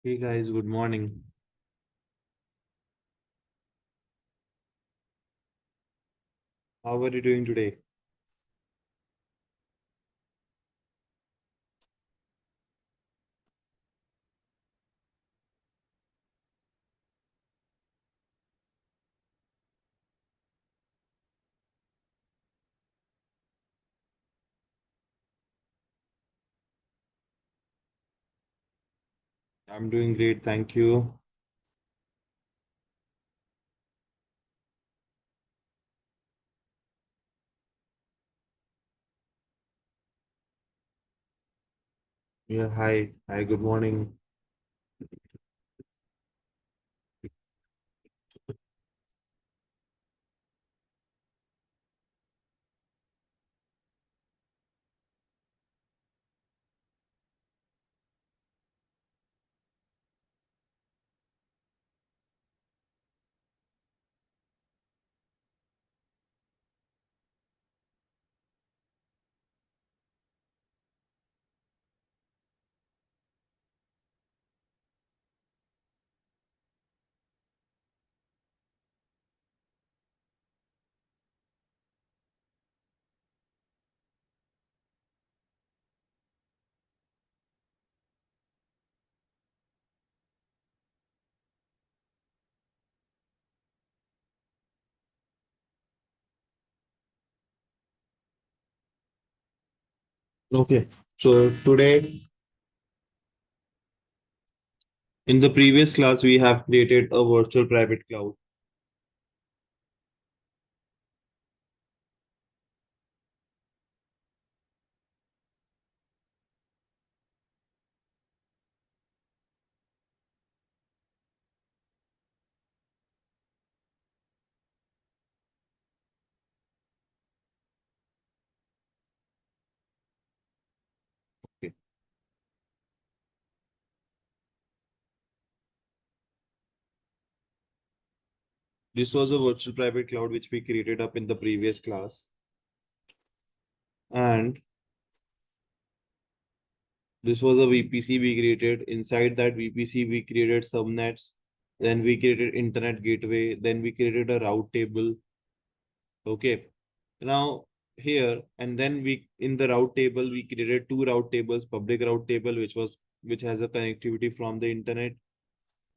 Hey guys, good morning. How are you doing today? I'm doing great, thank you. Yeah, hi. Hi, good morning. Okay, so today in the previous class, we have created a virtual private cloud. Okay. This was a virtual private cloud which we created up in the previous class. And this was a VPC we created. Inside that VPC, we created subnets. Then we created internet gateway. Then we created a route table. Okay. Now here and then we in the route table we created two route tables, public route table which has a connectivity from the internet,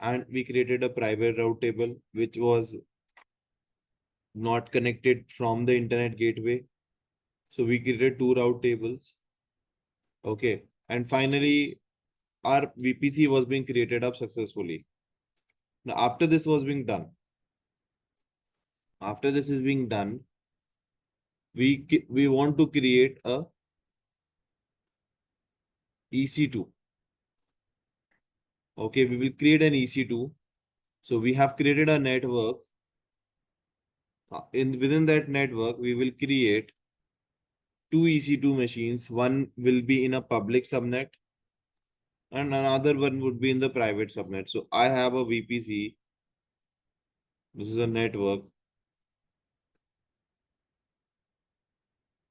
and we created a private route table which was not connected from the internet gateway. So we created two route tables. Okay. And finally our VPC was being created up successfully. Now after this is being done, we want to create a EC2. Okay, we will create an EC2. So we have created a network. In within that network, we will create two EC2 machines. One will be in a public subnet and another one would be in the private subnet. So I have a VPC. This is a network,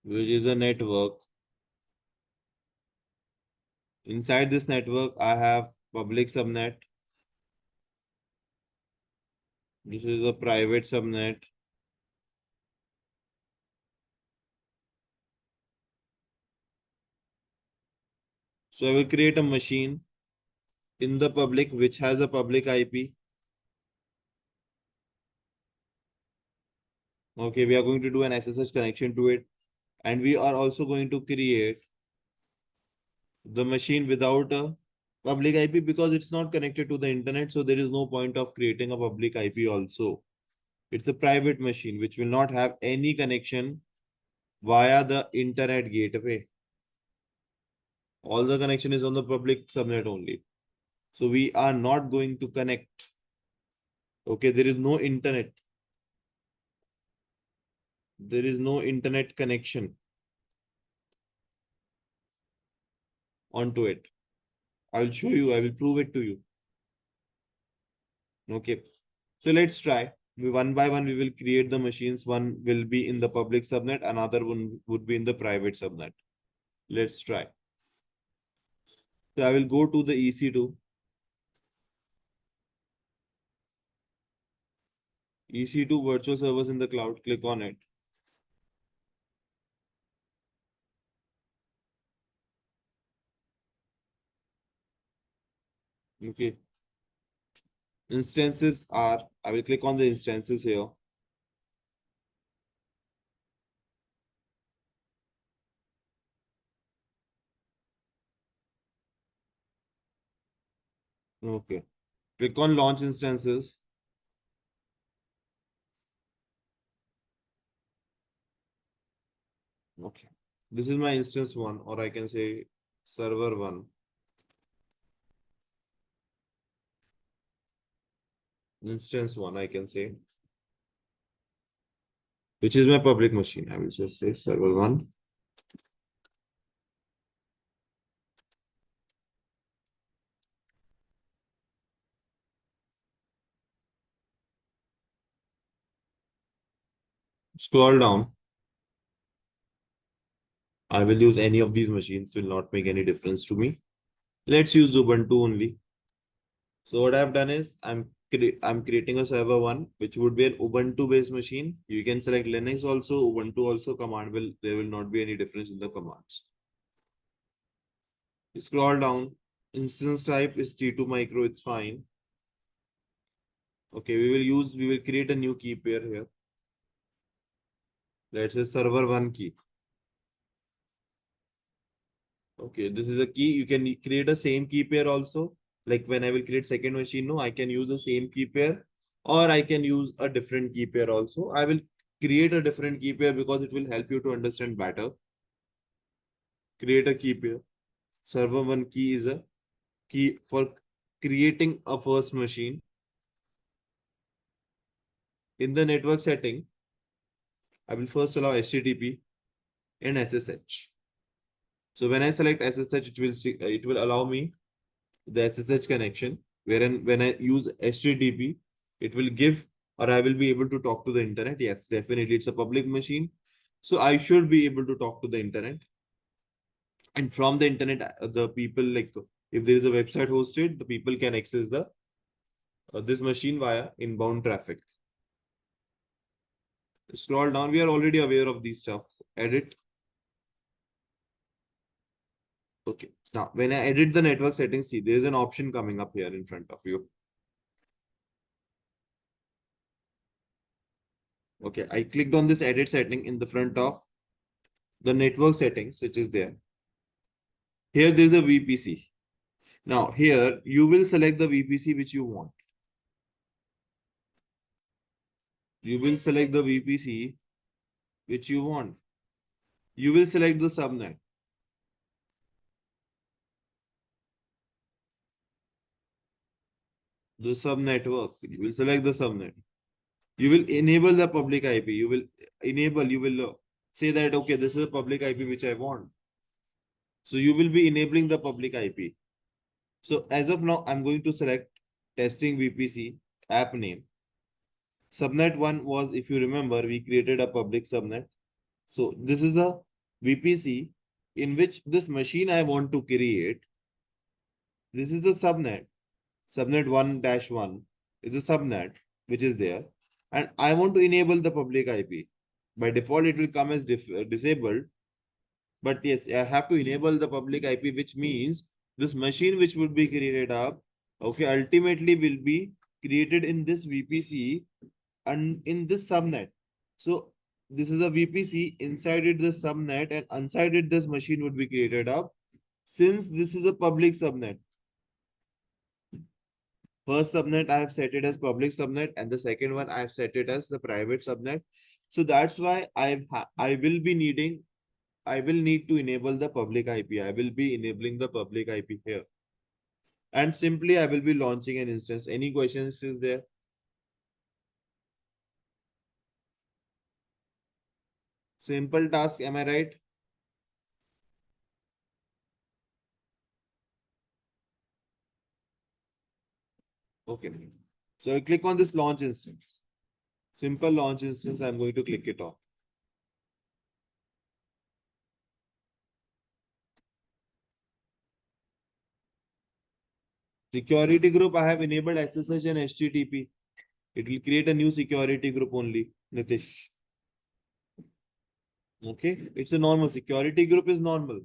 which is a network. Inside this network, I have public subnet. This is a private subnet. So I will create a machine in the public which has a public IP. Okay, we are going to do an SSH connection to it. And we are also going to create the machine without a public IP because it's not connected to the internet. So there is no point of creating a public IP also. It's a private machine which will not have any connection via the internet gateway. All the connection is on the public subnet only. So we are not going to connect. Okay, there is no internet. There is no internet connection onto it. I will show you. I will prove it to you. Okay. So let's try. One by one, we will create the machines. One will be in the public subnet, another one would be in the private subnet. Let's try. So I will go to the EC2. EC2 virtual servers in the cloud. Click on it. Okay. Instances are, I will click on the instances here. Okay. Click on launch instances. Okay. This is my instance one, or I can say server one. Instance one, I can say, which is my public machine. I will just say server one. Scroll down. I will use any of these machines, will not make any difference to me. Let's use Ubuntu only. So what I've done is I'm creating a server one, which would be an Ubuntu based machine. You can select Linux also, Ubuntu also. Command will There will not be any difference in the commands. Scroll down. Instance type is T2 micro. It's fine. Okay, we will create a new key pair here. Let's say server one key. Okay, this is a key. You can create a same key pair also. Like when I will create second machine, no, I can use the same key pair, or I can use a different key pair also. I will create a different key pair because it will help you to understand better. Create a key pair. Server one key is a key for creating a first machine. In the network setting, I will first allow HTTP and SSH. So when I select SSH, it will allow me the SSH connection, wherein when I use HTTP, it will give, or I will be able to talk to the internet. Yes, definitely, it's a public machine. So I should be able to talk to the internet. And from the internet, the people, like, if there is a website hosted, the people can access the this machine via inbound traffic. Scroll down. We are already aware of these stuff. Edit. Okay. Now, when I edit the network settings, see, there is an option coming up here in front of you. Okay, I clicked on this edit setting in the front of the network settings, which is there. Here, there is a VPC. Now, here, you will select the VPC which you want. You will select the VPC which you want. You will select the subnet. The subnetwork. You will select the subnet. You will enable the public IP. You will say that, okay, this is a public IP which I want. So you will be enabling the public IP. So as of now, I'm going to select testing VPC app name. Subnet one was, if you remember, we created a public subnet. So this is a VPC in which this machine I want to create. This is the subnet. Subnet 1-1 is a subnet which is there. And I want to enable the public IP. By default, it will come as disabled. But yes, I have to enable the public IP, which means this machine which would be created up, okay, ultimately will be created in this VPC and in this subnet. So this is a VPC, inside it the subnet, and inside it this machine would be created up. Since this is a public subnet, first subnet I have set it as public subnet, and the second one I have set it as the private subnet. So that's why I will need to enable the public IP. I will be enabling the public IP here. And simply I will be launching an instance. Any questions is there? Simple task, am I right? Okay. So I click on this launch instance. Simple launch instance, I'm going to click it on. Security group, I have enabled SSH and HTTP. It will create a new security group only, Nitish. Okay, it's a normal security group is normal.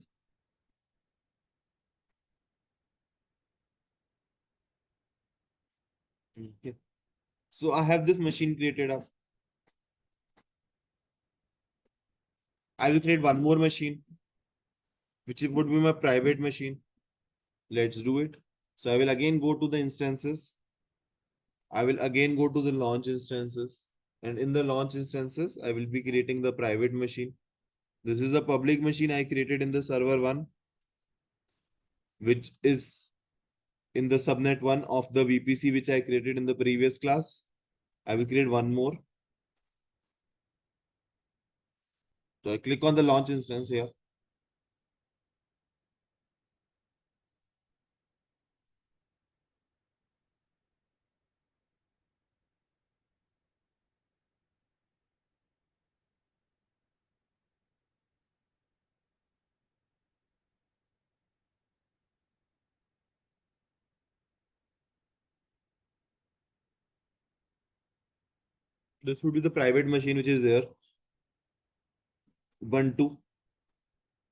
Okay. So I have this machine created up. I will create one more machine, which would be my private machine. Let's do it. So I will again go to the instances. I will again go to the launch instances. And in the launch instances, I will be creating the private machine. This is the public machine I created in the server one, which is in the subnet one of the VPC, which I created in the previous class. I will create one more. So I click on the launch instance here. This would be the private machine which is there. Ubuntu.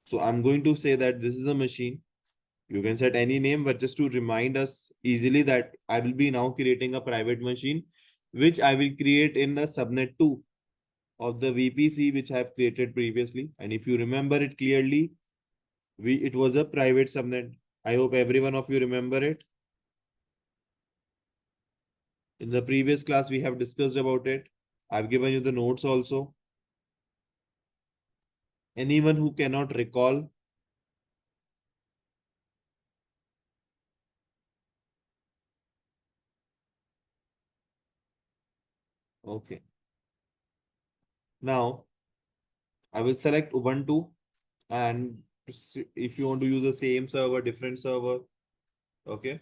So I'm going to say that this is a machine. You can set any name, but just to remind us easily that I will be now creating a private machine, which I will create in the subnet 2 of the VPC, which I have created previously. And if you remember it clearly, it was a private subnet. I hope every one of you remember it. In the previous class, we have discussed about it. I've given you the notes also. Anyone who cannot recall, okay. Now, I will select Ubuntu, and if you want to use the same server, different server, okay.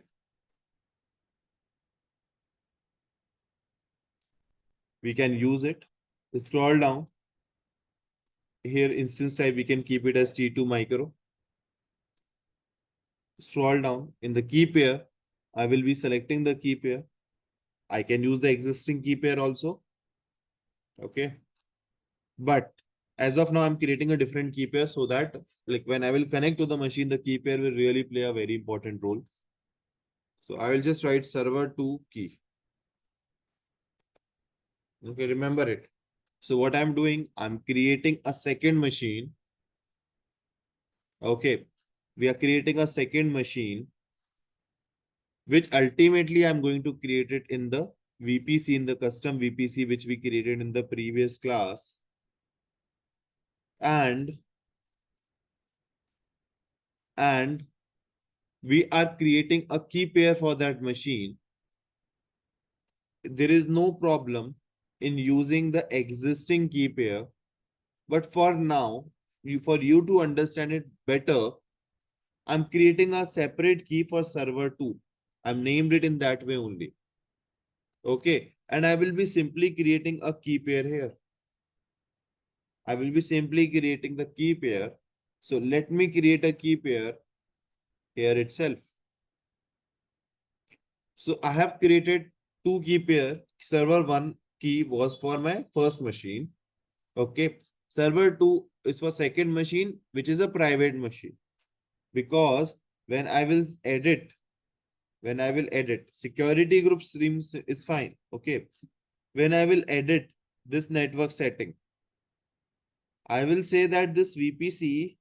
We can use it. Scroll down. Here, instance type, we can keep it as T2 micro. Scroll down. In the key pair, I will be selecting the key pair. I can use the existing key pair also. Okay. But as of now, I'm creating a different key pair so that like when I will connect to the machine, the key pair will really play a very important role. So I will just write server to key. Okay, remember it. So what I'm doing, I'm creating a second machine. Okay. We are creating a second machine, which ultimately I'm going to create it in the VPC, in the custom VPC, which we created in the previous class. And we are creating a key pair for that machine. There is no problem in using the existing key pair, but for now, for you to understand it better, I'm creating a separate key for server 2. I've named it in that way only. Okay. And I will be simply creating a key pair here. I will be simply creating the key pair. So let me create a key pair here itself. So I have created two key pair. Server 1 key was for my first machine. Okay. Server 2 is for second machine, which is a private machine. Because when I will edit, security group streams, it's fine. Okay. When I will edit this network setting, I will say that this VPC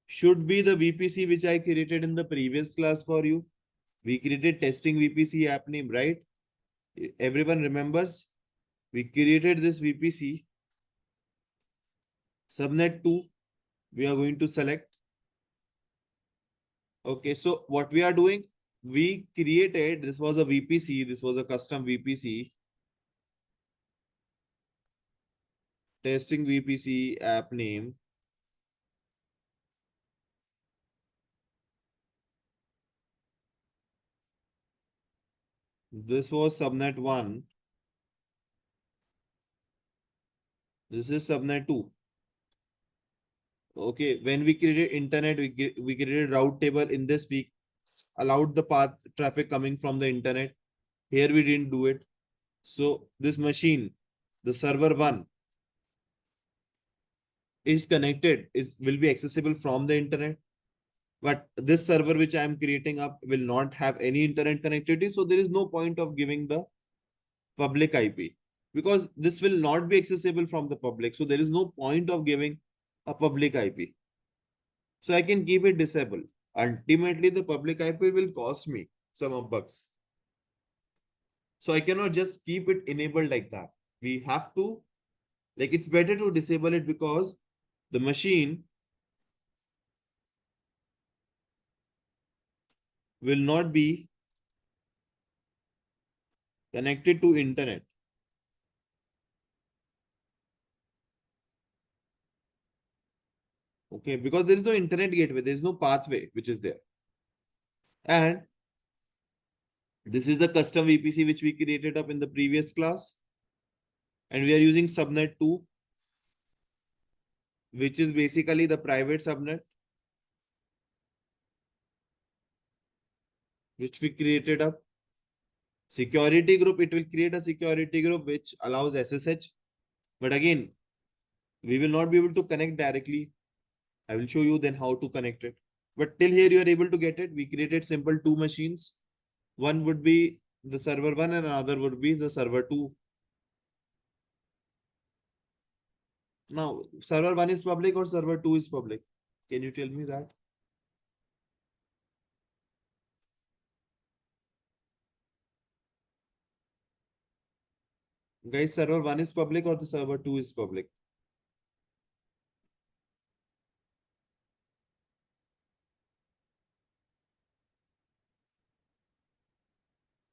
should be the VPC which I created in the previous class for you. We created testing VPC app name, right? Everyone remembers? We created this VPC. Subnet 2, we are going to select. Okay, so what we are doing, we created, this was a VPC, this was a custom VPC. Testing VPC app name. This was subnet 1. This is subnet 2. Okay, when we created internet, we created route table. In this we allowed the path traffic coming from the internet. Here we didn't do it. So this machine, the server one, is connected, will be accessible from the internet. But this server which I am creating up will not have any internet connectivity. So there is no point of giving the public IP, because this will not be accessible from the public. So there is no point of giving a public IP. So I can keep it disabled. Ultimately, the public IP will cost me some of bucks. So I cannot just keep it enabled like that. We have to, like, it's better to disable it, because the machine will not be connected to internet. Okay, because there is no internet gateway, there is no pathway which is there. And this is the custom VPC which we created up in the previous class. And we are using subnet 2, which is basically the private subnet, which we created up. Security group, it will create a security group which allows SSH. But again, we will not be able to connect directly. I will show you then how to connect it. But till here you are able to get it. We created simple two machines. One would be the server 1 and another would be the server 2. Now, server 1 is public or server 2 is public? Can you tell me that? Guys, server 1 is public or the server 2 is public?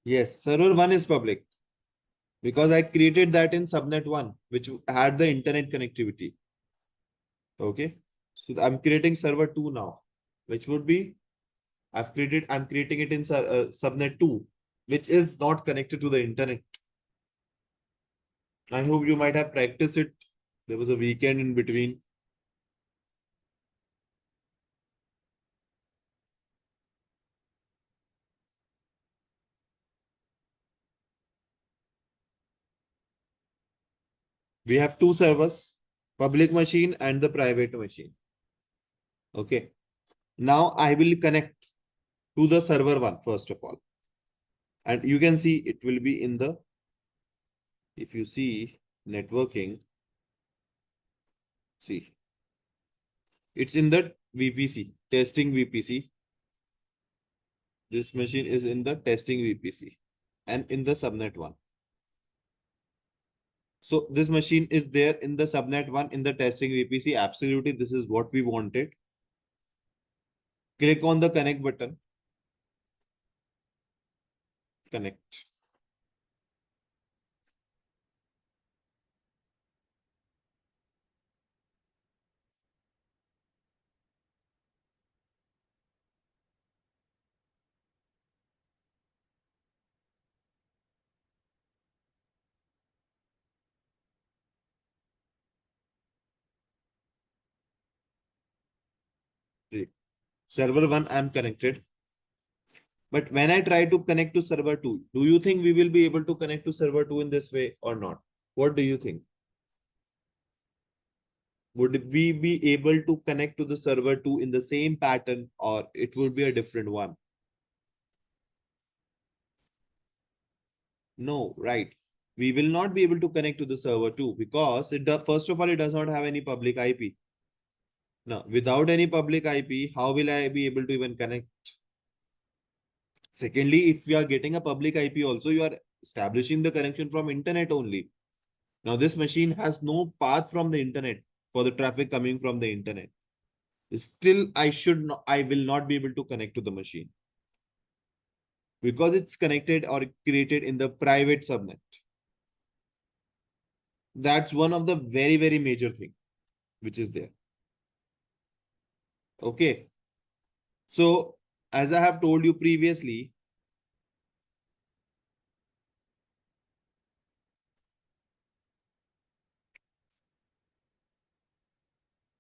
Yes, server 1 is public, because I created that in subnet 1, which had the internet connectivity. Okay. So I'm creating server 2 now, which would be, I'm creating it in subnet 2, which is not connected to the internet. I hope you might have practiced it. There was a weekend in between. We have two servers, public machine and the private machine. Okay. Now I will connect to the server 1 first of all. And you can see it will be in the, if you see networking, see, it's in the VPC, testing VPC. This machine is in the testing VPC and in the subnet 1. So this machine is there in the subnet 1 in the testing VPC. Absolutely, this is what we wanted. Click on the connect button. Connect. Server 1, I'm connected. But when I try to connect to server 2, do you think we will be able to connect to server 2 in this way or not? What do you think? Would we be able to connect to the server 2 in the same pattern, or it would be a different one? No, right. We will not be able to connect to the server 2 because first of all, it does not have any public IP. Now, without any public IP, how will I be able to even connect? Secondly, if you are getting a public IP also, you are establishing the connection from internet only. Now, this machine has no path from the internet for the traffic coming from the internet. Still, I will not be able to connect to the machine because it's connected or created in the private subnet. That's one of the very, very major thing which is there. Okay. So, as I have told you previously,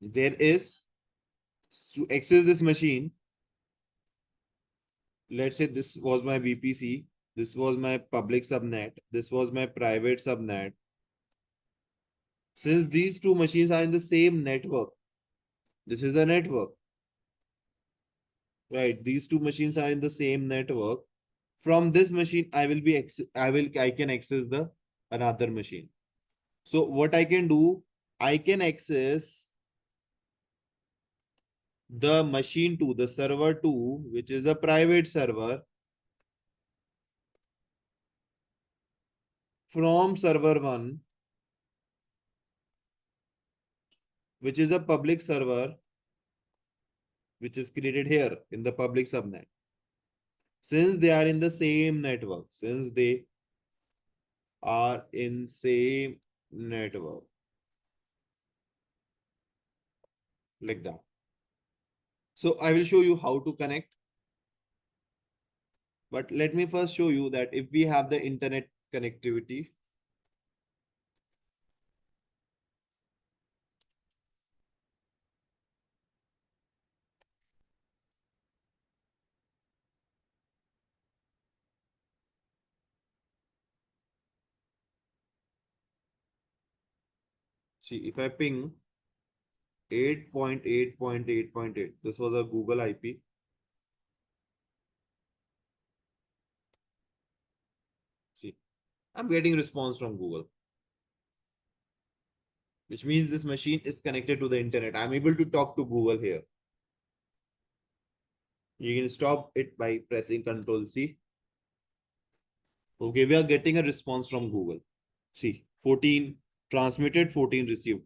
there is, to access this machine, let's say this was my VPC. This was my public subnet. This was my private subnet. Since these two machines are in the same network, this is a network, right? These two machines are in the same network. From this machine, I can access the another machine. So what I can do, I can access the machine 2, the server 2, which is a private server, from server 1, which is a public server, which is created here in the public subnet. Since they are in the same network, since they are in same network, like that. So I will show you how to connect. But let me first show you that if we have the internet connectivity, see if I ping 8.8.8.8, this was a Google IP. See, I'm getting response from Google, which means this machine is connected to the internet. I'm able to talk to Google here. You can stop it by pressing Control C. Okay, we are getting a response from Google. See, 14 transmitted, 14 received.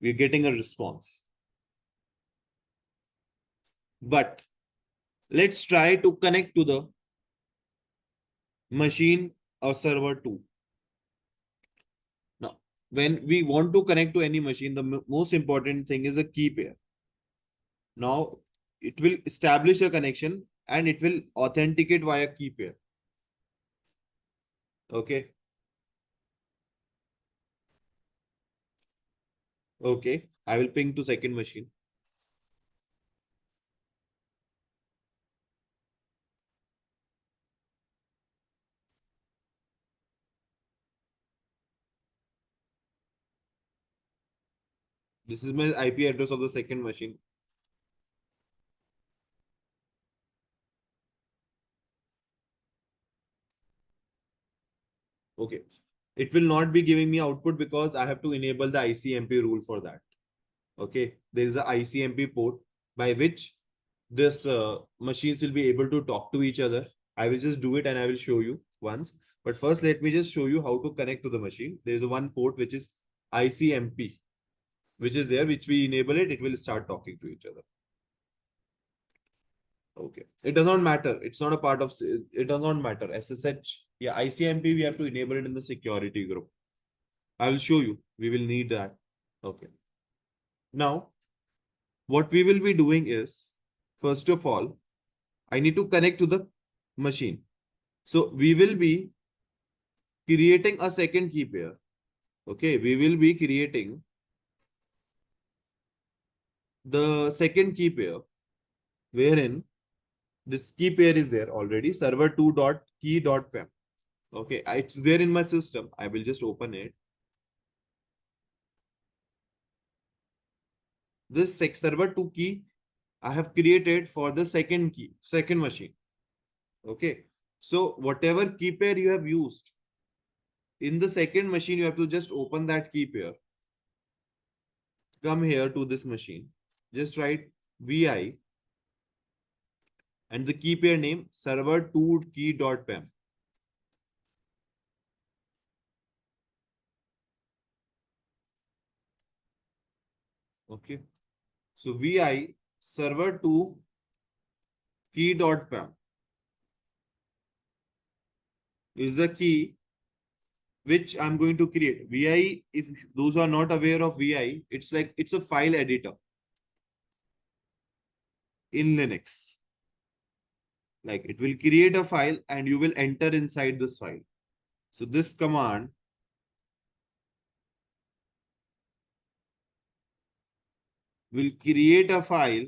We're getting a response. But let's try to connect to the machine or server 2. Now, when we want to connect to any machine, the most important thing is a key pair. Now, it will establish a connection and it will authenticate via key pair. Okay. Okay. I will ping to second machine. This is my IP address of the second machine. Okay. It will not be giving me output because I have to enable the ICMP rule for that. Okay. There is a ICMP port by which this machines will be able to talk to each other. I will just do it and I will show you once. But first, let me just show you how to connect to the machine. There is a one port which is ICMP, which is there, which we enable it, it will start talking to each other. Okay. It does not matter. It's not a part of, it does not matter. SSH, yeah, ICMP, we have to enable it in the security group. I will show you. We will need that. Okay. Now, what we will be doing is, first of all, I need to connect to the machine. So we will be creating a second key pair. Okay. We will be creating the second key pair wherein this key pair is there already, server2.key.pem. Okay, it's there in my system. I will just open it. This server2 key I have created for the second key, second machine. Okay, so whatever key pair you have used in the second machine, you have to just open that key pair. Come here to this machine. Just write vi and the key pair name server2key.pem. Okay, so vi server2 key.pem is the key which I'm going to create. VI, if those are not aware of VI, it's like it's a file editor in Linux. Like it will create a file and you will enter inside this file. So this command will create a file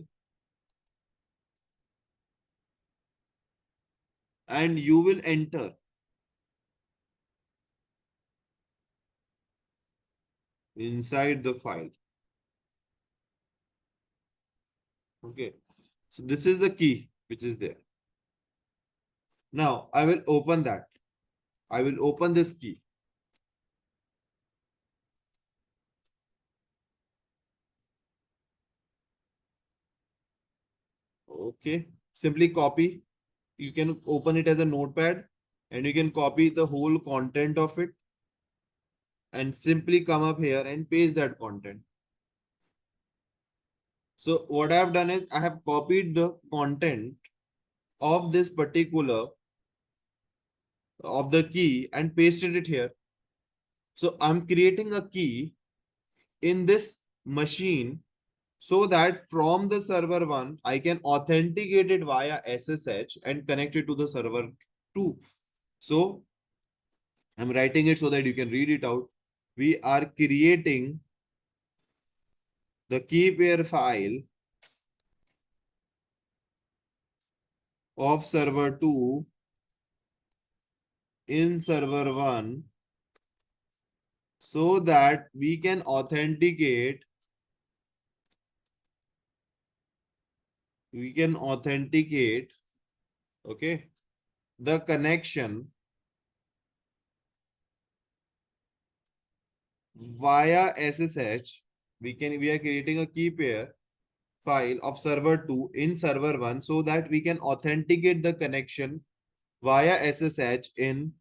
and you will enter inside the file. Okay. So this is the key which is there. Now I will open that. I will open this key. Okay. Simply copy. You can open it as a notepad and you can copy the whole content of it and simply come up here and paste that content. So what I have done is I have copied the content of this particular of the key and pasted it here. So I'm creating a key in this machine so that from the server 1, I can authenticate it via SSH and connect it to the server 2. So I'm writing it so that you can read it out. We are creating the key pair file of server 2 in server 1 so that we can authenticate okay, the connection via SSH. We are creating a key pair file of server 2 in server 1 so that we can authenticate the connection via SSH in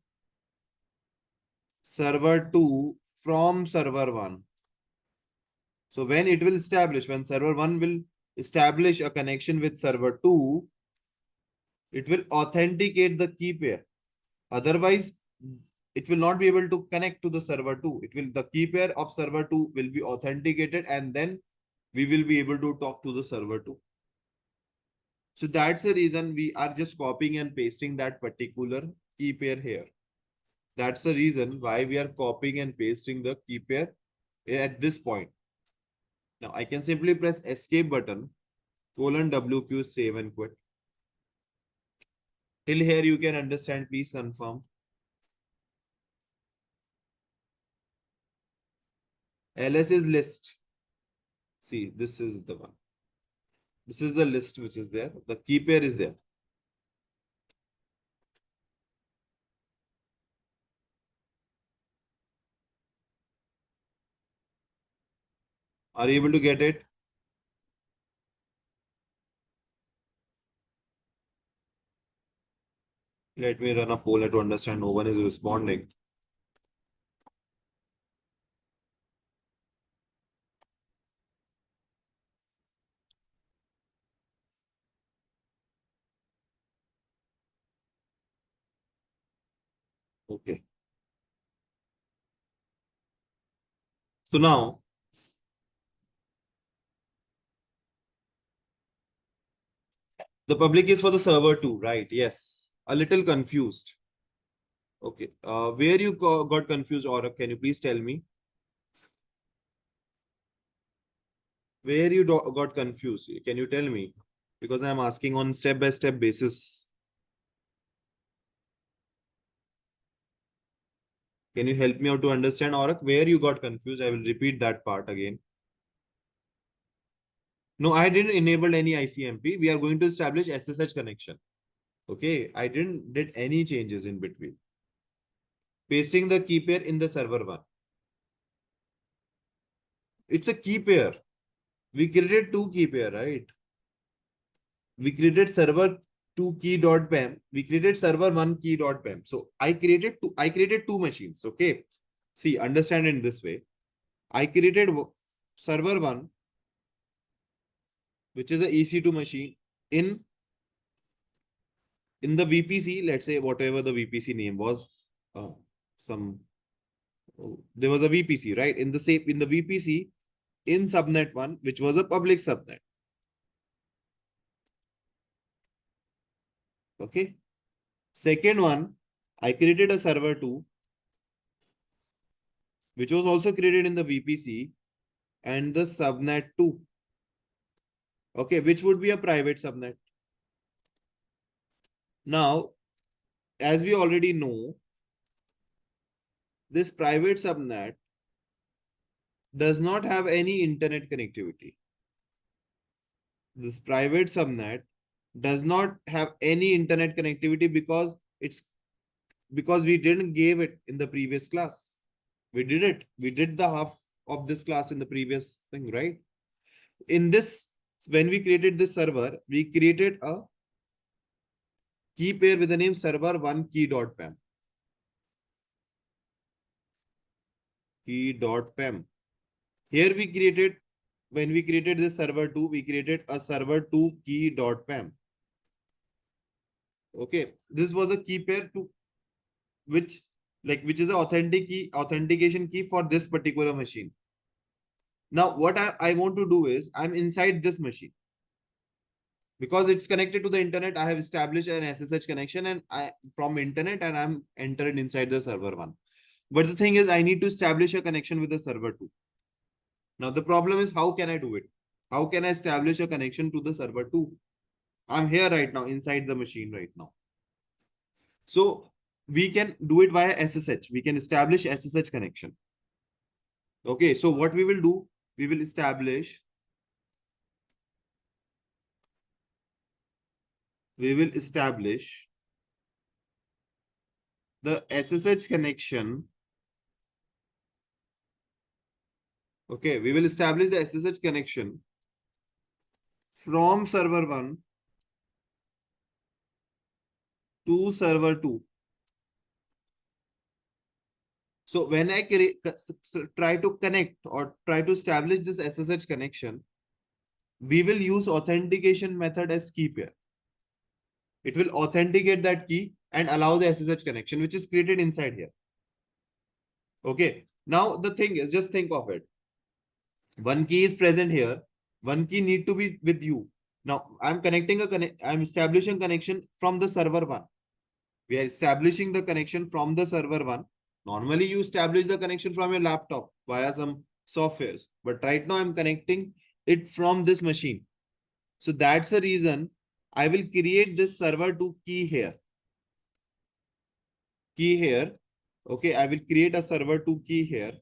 server 2 from server 1. So when server 1 will establish a connection with server 2, it will authenticate the key pair. Otherwise, it will not be able to connect to the server 2. The key pair of server 2 will be authenticated and then we will be able to talk to the server 2. So that's the reason we are just copying and pasting that particular key pair here. That's the reason why we are copying and pasting the key pair at this point. Now I can simply press escape button, :WQ, save and quit. Till here you can understand, please confirm. LS is list. See, this is the one. This is the list which is there. The key pair is there. Are you able to get it? Let me run a poll to understand. No one is responding. Okay. So now, the public is for the server 2, right? Yes. A little confused. Okay. Where you got confused, or can you please tell me? Where you got confused? Can you tell me? Because I'm asking on step-by-step basis. Can you help me out to understand, Aurak, where you got confused? I will repeat that part again. No, I didn't enable any ICMP. We are going to establish SSH connection. Okay, I didn't did any changes in between. Pasting the key pair in the server 1. It's a key pair. We created 2 key pair, right? We created server 2 key.pem. We created server 1 key.pem. So I created two machines. Okay. See, understand in this way. I created server 1, which is a EC2 machine in the VPC, let's say whatever the VPC name was, there was a VPC, right? In the VPC in subnet 1, which was a public subnet. Okay. Second one, I created a server 2, which was also created in the VPC and the subnet 2. Okay, which would be a private subnet. Now, as we already know, this private subnet does not have any internet connectivity. This private subnet does not have any internet connectivity because we didn't give it in the previous class. We did it. We did the half of this class in the previous thing, right? In this, when we created this server, we created a key pair with the name server1 key.pem. Key.pem. Here we created, when we created this server2, we created a server2 key.pem. Okay, this was a key pair to which is an authentication key for this particular machine. Now, what I want to do is I'm inside this machine. Because it's connected to the internet, I have established an SSH connection and from internet and I'm entered inside the server one. But the thing is, I need to establish a connection with the server two. Now, the problem is, how can I do it? How can I establish a connection to the server two? I'm here right now, inside the machine right now. So we can do it via SSH. We can establish SSH connection. Okay, so what we will do, we will establish the SSH connection. Okay, we will establish the SSH connection from server 1 to server 2. So when I try to connect or try to establish this SSH connection, we will use authentication method as key pair. It will authenticate that key and allow the SSH connection, which is created inside here. Okay. Now the thing is, just think of it. One key is present here. One key need to be with you. Now I'm establishing connection from the server 1. We are establishing the connection from the server 1. Normally you establish the connection from your laptop via some softwares. But right now I'm connecting it from this machine. So that's the reason I will create this server 2 key here. Okay, I will create a server 2 key here.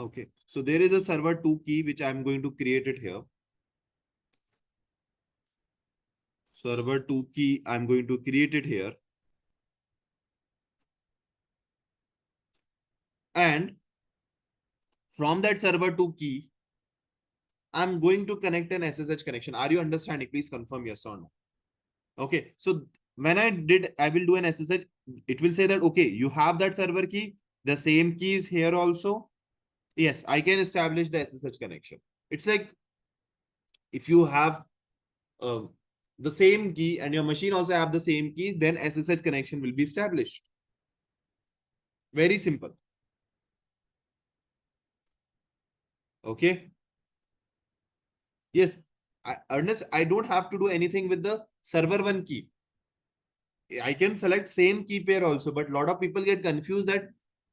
Okay, so there is a server 2 key which I'm going to create it here. Server 2 key, I'm going to create it here. And from that server 2 key, I'm going to connect an SSH connection. Are you understanding? Please confirm yes or no. Okay, so when I will do an SSH, it will say that, okay, you have that server key. The same key is here also. Yes, I can establish the SSH connection. It's like if you have the same key and your machine also have the same key, then SSH connection will be established. Very simple. Okay. Yes, Ernest, I don't have to do anything with the server 1 key. I can select same key pair also, but a lot of people get confused that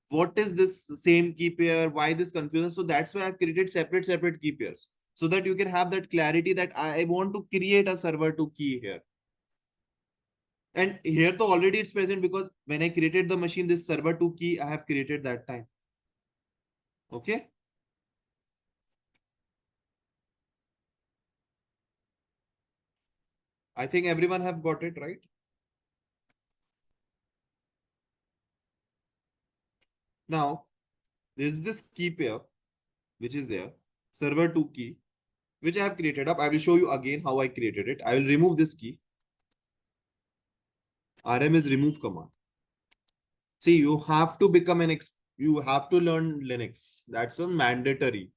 what is this same key pair? Why this confusion? So that's why I've created separate key pairs so that you can have that clarity that I want to create a server 2 key here. And here though already it's present because when I created the machine, this server 2 key I have created that time. Okay. I think everyone have got it right. Now, there is this key pair, which is there, server 2 key, which I have created up. I will show you again how I created it. I will remove this key. RM is remove command. See, you have to become you have to learn Linux. That's a mandatory.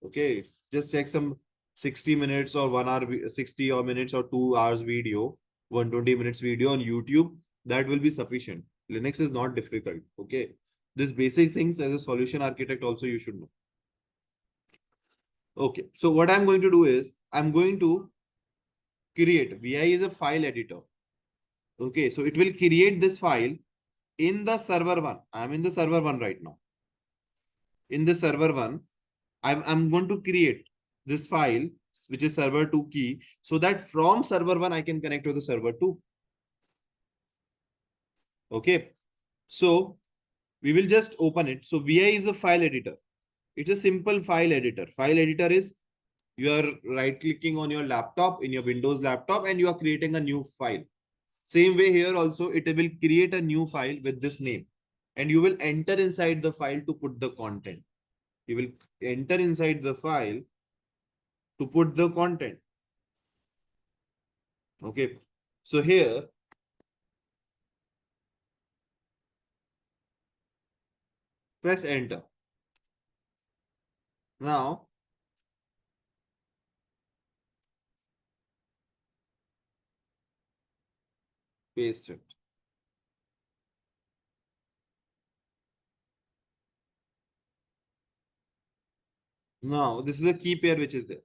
Okay, just check some 60 minutes or 1 hour, 60 or minutes or 2 hours video, 120 minutes video on YouTube. That will be sufficient. Linux is not difficult. Okay, these basic things as a solution architect also you should know. Okay, so what I'm going to do is I'm going to create. VI is a file editor. Okay, so it will create this file in the server 1. I'm in the server 1 right now. In the server 1, I'm going to create this file which is server 2 key, so that from server 1 I can connect to the server 2. Okay. So we will just open it. So VI is a file editor. It's a simple file editor. File editor is you are right clicking on your laptop, in your Windows laptop, and you are creating a new file. Same way here also, it will create a new file with this name, and you will enter inside the file to put the content. You will enter inside the file to put the content. Okay. So here, press enter. Now, paste it. Now, this is a key pair which is there.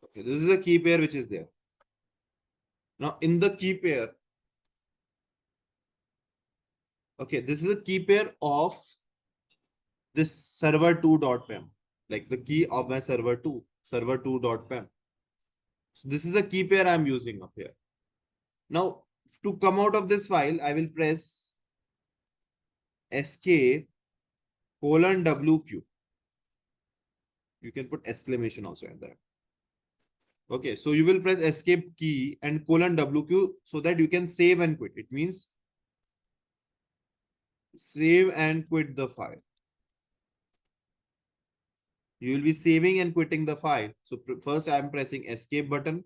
Okay, this is a key pair which is there. Now, in the key pair, okay, this is a key pair of this server2.pem, like the key of my server2, server2.pem. So this is a key pair I'm using up here. Now, to come out of this file, I will press escape :WQ. You can put exclamation also in there. Okay, so you will press escape key and :WQ so that you can save and quit. It means save and quit the file. You will be saving and quitting the file. So first I am pressing escape button.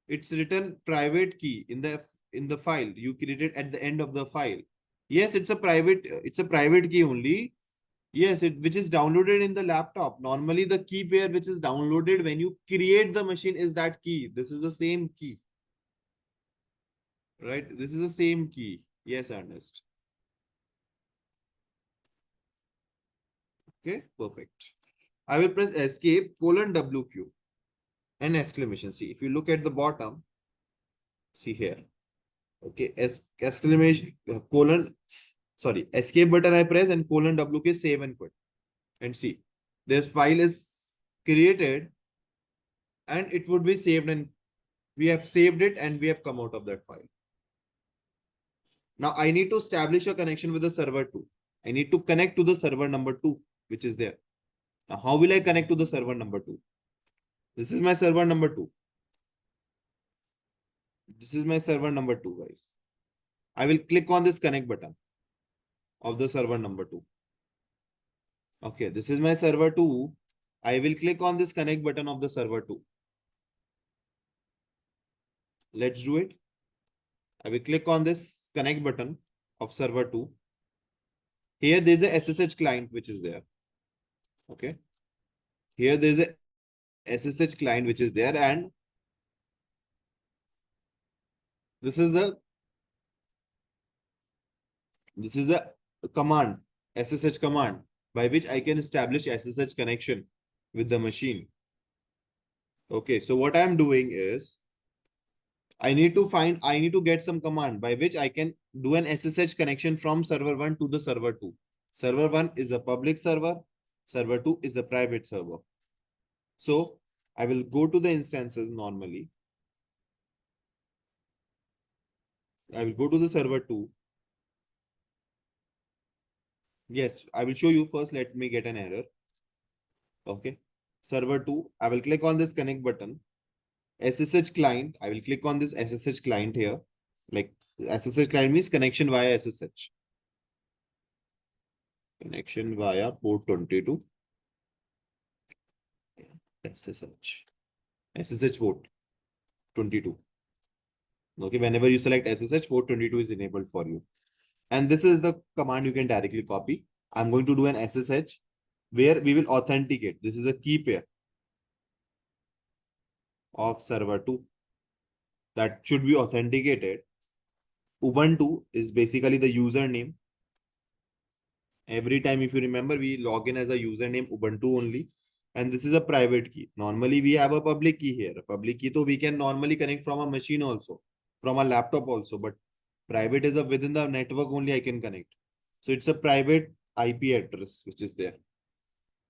It's written private key in the file you created at the end of the file. Yes, it's a private key only. Yes, which is downloaded in the laptop. Normally the key pair which is downloaded when you create the machine is that key. This is the same key. Right? This is the same key. Yes, Ernest. Okay, perfect. I will press escape :WQ and exclamation. See, if you look at the bottom, see here. Okay, exclamation escape button I press and :WQ save and quit. And see, this file is created and it would be saved, and we have saved it and we have come out of that file. Now I need to establish a connection with the server 2. I need to connect to the server number 2, which is there. Now, how will I connect to the server number 2? This is my server number 2. This is my server number 2, guys. I will click on this connect button of the server number 2. Okay, this is my server 2. I will click on this connect button of the server 2. Let's do it. I will click on this connect button of server 2. Here there's a SSH client which is there. Okay. Here there's a SSH client which is there, and this is the command, SSH command, by which I can establish SSH connection with the machine. Okay, so what I'm doing is I need to get some command by which I can do an SSH connection from server 1 to the server 2. Server 1 is a public server. Server 2 is a private server. So I will go to the instances normally. I will go to the server 2. Yes, I will show you first. Let me get an error. Okay. Server 2, I will click on this connect button. SSH client, I will click on this SSH client here. Like SSH client means connection via SSH. Connection via port 22. SSH port 22. Okay, whenever you select SSH, port 22 is enabled for you. And this is the command you can directly copy. I'm going to do an SSH where we will authenticate. This is a key pair of server 2 that should be authenticated. Ubuntu is basically the username. Every time, if you remember, we log in as a username Ubuntu only. And this is a private key. Normally, we have a public key here. A public key, so we can normally connect from a machine also, from a laptop also. But Private is a within the network only I can connect. So it's a private IP address which is there.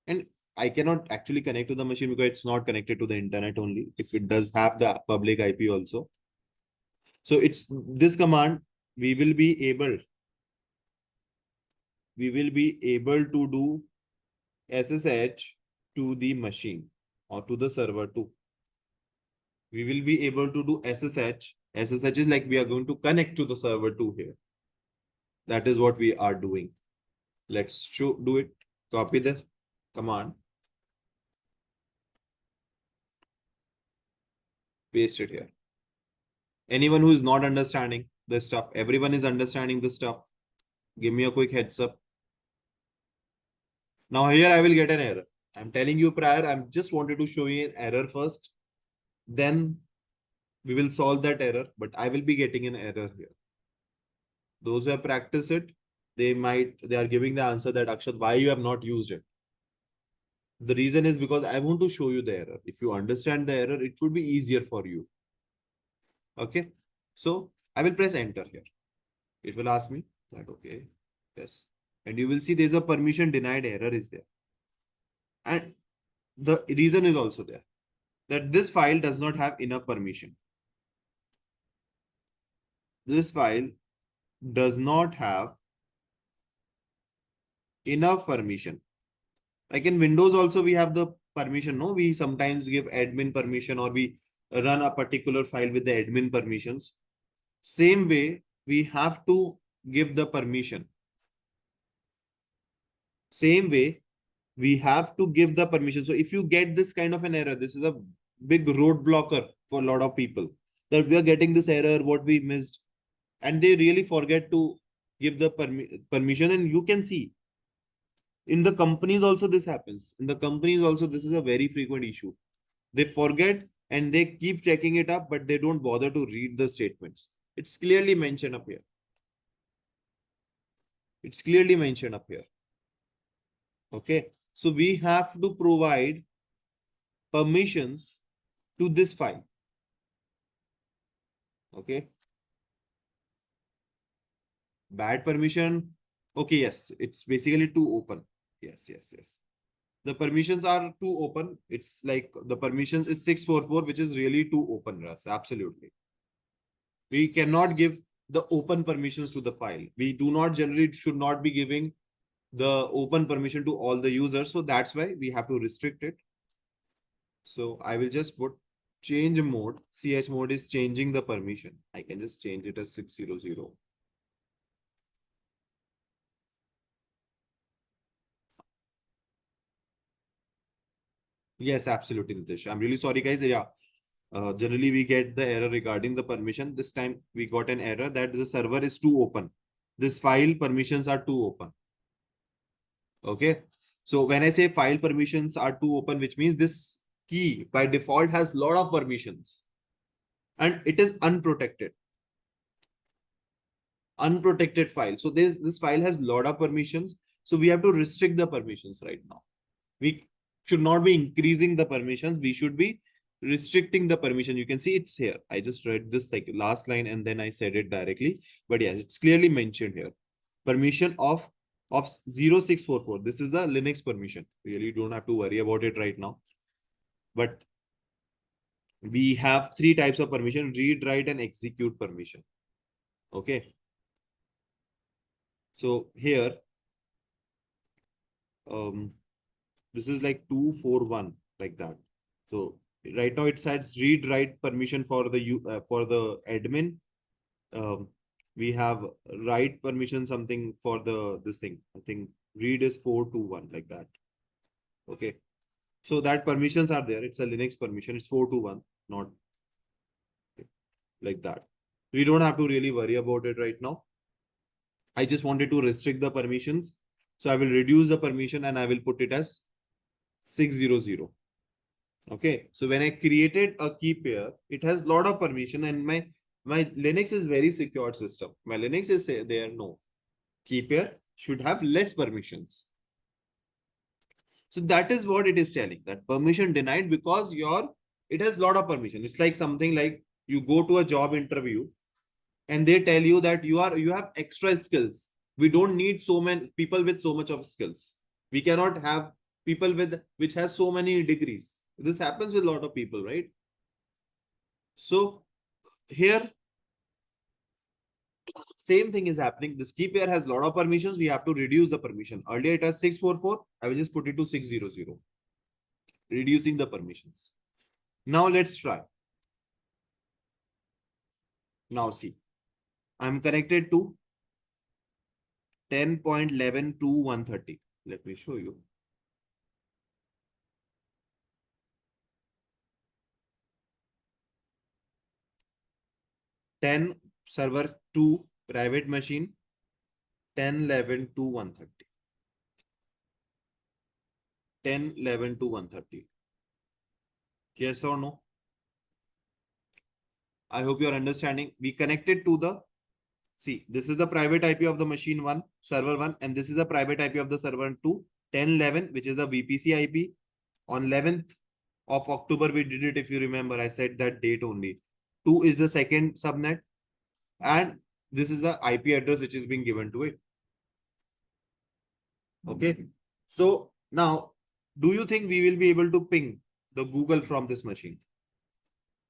And I cannot actually connect to the machine because it's not connected to the internet only. If it does have the public IP also. So it's this command, we will be able to do SSH to the machine or to the server too. We will be able to do SSH. SSH is like we are going to connect to the server too here. That is what we are doing. Let's do it. Copy the command. Paste it here. Anyone who is not understanding this stuff, everyone is understanding this stuff. Give me a quick heads up. Now here I will get an error. I'm telling you prior, I'm just wanted to show you an error first. Then we will solve that error, but I will be getting an error here. Those who have practiced it, they are giving the answer that Akshat, why you have not used it? The reason is because I want to show you the error. If you understand the error, it would be easier for you. Okay. So I will press enter here. It will ask me that, okay, yes. And you will see there's a permission denied error is there. And the reason is also there that this file does not have enough permission. This file does not have enough permission. Like in Windows also, we have the permission. No, we sometimes give admin permission or we run a particular file with the admin permissions. Same way, we have to give the permission. Same way, we have to give the permission. So if you get this kind of an error, this is a big roadblocker for a lot of people that we are getting this error, what we missed, and they really forget to give the permission. And you can see in the companies also this happens. In the companies also, this is a very frequent issue. They forget and they keep checking it up, but they don't bother to read the statements. It's clearly mentioned up here. It's clearly mentioned up here. Okay. So we have to provide permissions to this file. Okay. Bad permission. Okay. Yes. It's basically too open. Yes. The permissions are too open. It's like the permissions is 644, which is really too open, Russ. Absolutely. We cannot give the open permissions to the file. We do not generally should not be giving the open permission to all the users. So that's why we have to restrict it. So I will just put change mode. CH mode is changing the permission. I can just change it as 600. Yes, absolutely, Nitish. I'm really sorry, guys. Yeah. Generally, we get the error regarding the permission. This time we got an error that the server is too open. This file permissions are too open. Okay. So when I say file permissions are too open, which means this key by default has a lot of permissions and it is unprotected. Unprotected file. So this file has a lot of permissions. So we have to restrict the permissions right now. We should not be increasing the permissions. We should be restricting the permission. You can see it's here. I just read this like last line and then I said it directly. But yes, it's clearly mentioned here. Permission of 0644. This is the Linux permission. Really don't have to worry about it right now. But we have three types of permission: read, write, and execute permission. Okay. So here, this is like 241 like that. So right now it says read, write permission for the admin. We have write permission something for this thing. I think read is 421 like that. Okay. So that permissions are there. It's a Linux permission. It's 421, not like that. We don't have to really worry about it right now. I just wanted to restrict the permissions. So I will reduce the permission and I will put it as 600. Okay. So when I created a key pair, it has a lot of permission and my Linux is very secure system. My Linux is there. No. Key pair should have less permissions. So that is what it is telling, that permission denied because it has a lot of permission. It's like something like you go to a job interview and they tell you that you have extra skills. We don't need so many people with so much of skills. We cannot have people with which has so many degrees. This happens with a lot of people, right? So here, same thing is happening. This key pair has a lot of permissions. We have to reduce the permission. Earlier it has 644. I will just put it to 600, reducing the permissions. Now let's try. Now see, I'm connected to 10.11 to 130. Let me show you. 10 server 2 private machine, 10.11 to 130. 10.11 to 130. Yes or no? I hope you are understanding. We connected to the, see, this is the private IP of the machine 1, server 1, and this is the private IP of the server 2, 10.11, which is a VPC IP. On 11th of October, we did it. If you remember, I said that date only. 2 is the second subnet, and this is the IP address which is being given to it. Okay. So now, do you think we will be able to ping the Google from this machine?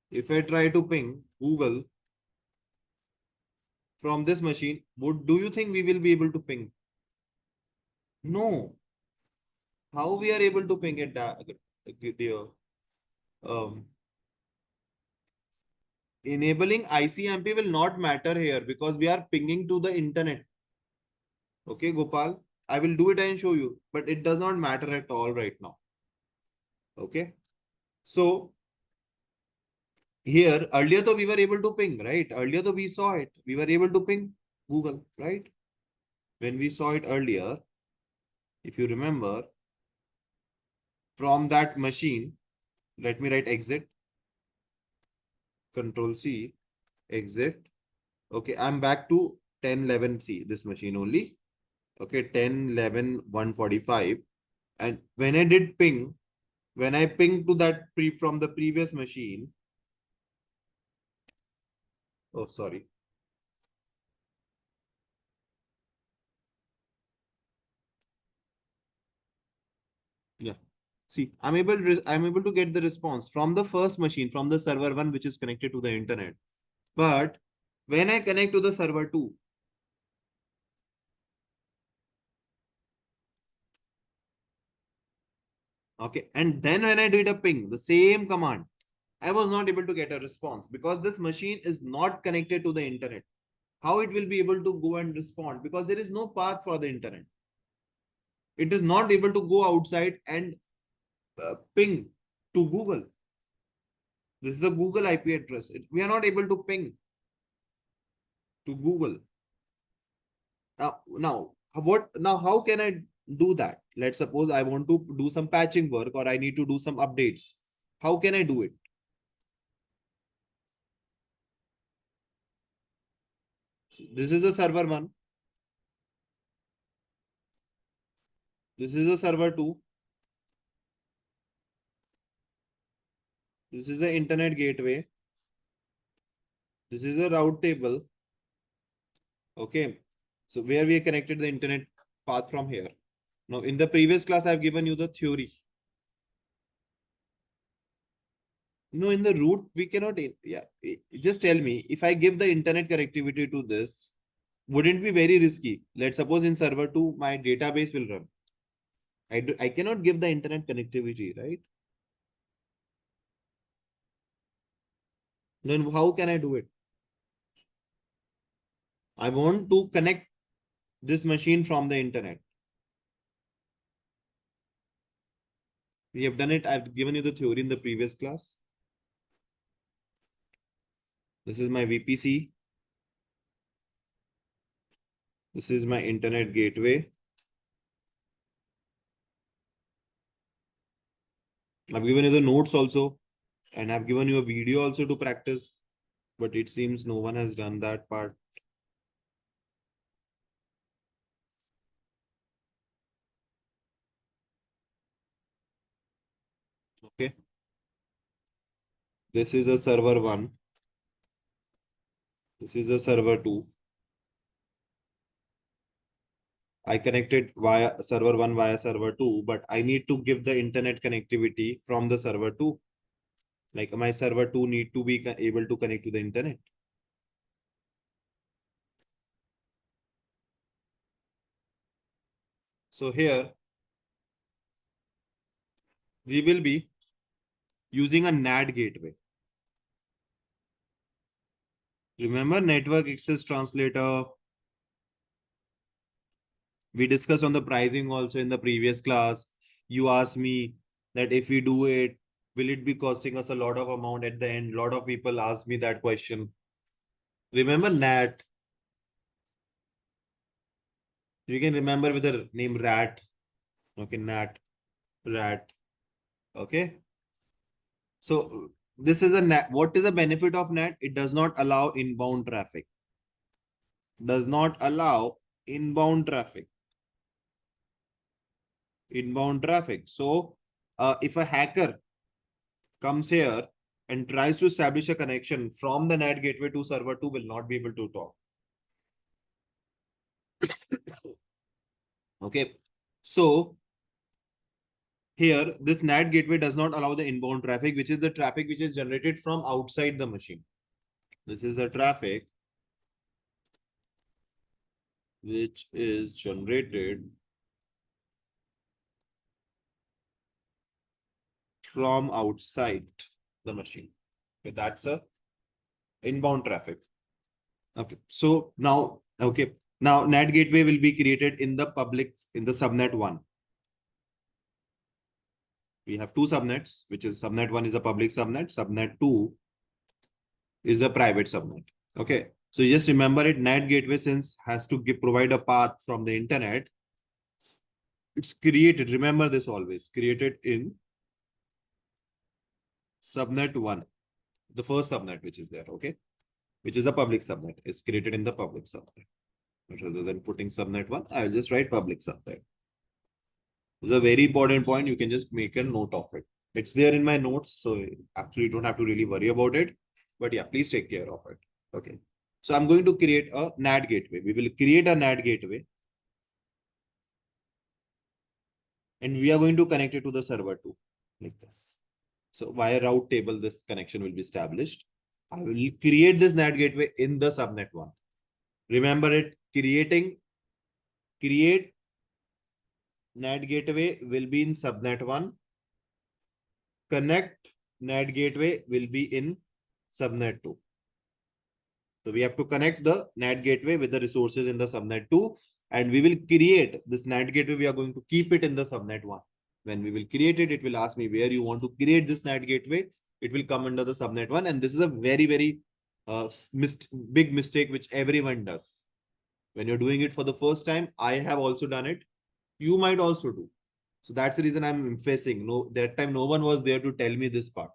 If I try to ping Google from this machine, do you think we will be able to ping? No. How we are able to ping it, dear? Um, Enabling ICMP will not matter here because we are pinging to the internet. Okay, Gopal, I will do it and show you, but it does not matter at all right now. Okay. So here, earlier though we were able to ping, right? Earlier though we saw it, we were able to ping Google, right? When we saw it earlier, if you remember, from that machine, let me write exit, Control C, exit. Okay, I'm back to 10.11C, this machine only. Okay, 10.11, 145. And when I did ping, when I pinged to that from the previous machine, oh, sorry. Yeah. See, I'm able to get the response from the first machine, from the server 1, which is connected to the internet. But when I connect to the server 2, okay, and then when I did a ping, the same command, I was not able to get a response because this machine is not connected to the internet. How it will be able to go and respond? Because there is no path for the internet. It is not able to go outside and ping to Google. This is a Google IP address. We are not able to ping to Google. Now, how can I do that? Let's suppose I want to do some patching work or I need to do some updates. How can I do it? This is the server 1. This is the server 2. This is the internet gateway. This is a route table. Okay. So where we connected the internet path from here. Now in the previous class, I've given you the theory. No, in the root, we cannot, yeah. Just tell me, if I give the internet connectivity to this, wouldn't be very risky. Let's suppose in server 2, my database will run. I cannot give the internet connectivity, right? Then how can I do it? I want to connect this machine from the internet. We have done it. I've given you the theory in the previous class. This is my VPC. This is my internet gateway. I've given you the notes also, and I've given you a video also to practice, but it seems no one has done that part. Okay. This is a server 1. This is the server 2. I connected via server 1 via server 2, but I need to give the internet connectivity from the server 2. Like my server 2 need to be able to connect to the internet. So here we will be using a NAT gateway. Remember network access translator? We discussed on the pricing also in the previous class. You asked me that if we do it, will it be costing us a lot of amount at the end? A lot of people asked me that question. Remember NAT? You can remember with the name RAT. Okay, NAT, RAT. Okay. So this is a NAT. What is the benefit of NAT? It does not allow inbound traffic. Does not allow inbound traffic. Inbound traffic. So if a hacker comes here and tries to establish a connection from the NAT gateway to server 2, will not be able to talk. Okay. So here, this NAT gateway does not allow the inbound traffic, which is the traffic which is generated from outside the machine. This is the traffic which is generated from outside the machine. Okay, that's a inbound traffic. Okay. So now, now NAT gateway will be created in the public, in the subnet 1. We have two subnets, which is subnet 1 is a public subnet. Subnet 2 is a private subnet. Okay. So you just remember it, NAT gateway since has to provide a path from the internet. It's created, remember this always, created in subnet 1, the first subnet which is there, okay? Which is the public subnet, is created in the public subnet. Rather than putting subnet 1, I'll just write public subnet. It's a very important point. You can just make a note of it. It's there in my notes, so actually you don't have to really worry about it. But yeah, please take care of it. Okay. So I'm going to create a NAT gateway. We will create a NAT gateway. And we are going to connect it to the server 2, like this. So via route table, this connection will be established. I will create this NAT gateway in the subnet 1. Remember it, create NAT gateway will be in subnet 1. Connect NAT gateway will be in subnet 2. So we have to connect the NAT gateway with the resources in the subnet 2, and we will create this NAT gateway. We are going to keep it in the subnet 1. When we will create it, it will ask me where you want to create this NAT gateway. It will come under the subnet 1. And this is a very, very big mistake which everyone does. When you're doing it for the first time, I have also done it. You might also do. So that's the reason I'm emphasizing. No, that time no one was there to tell me this part.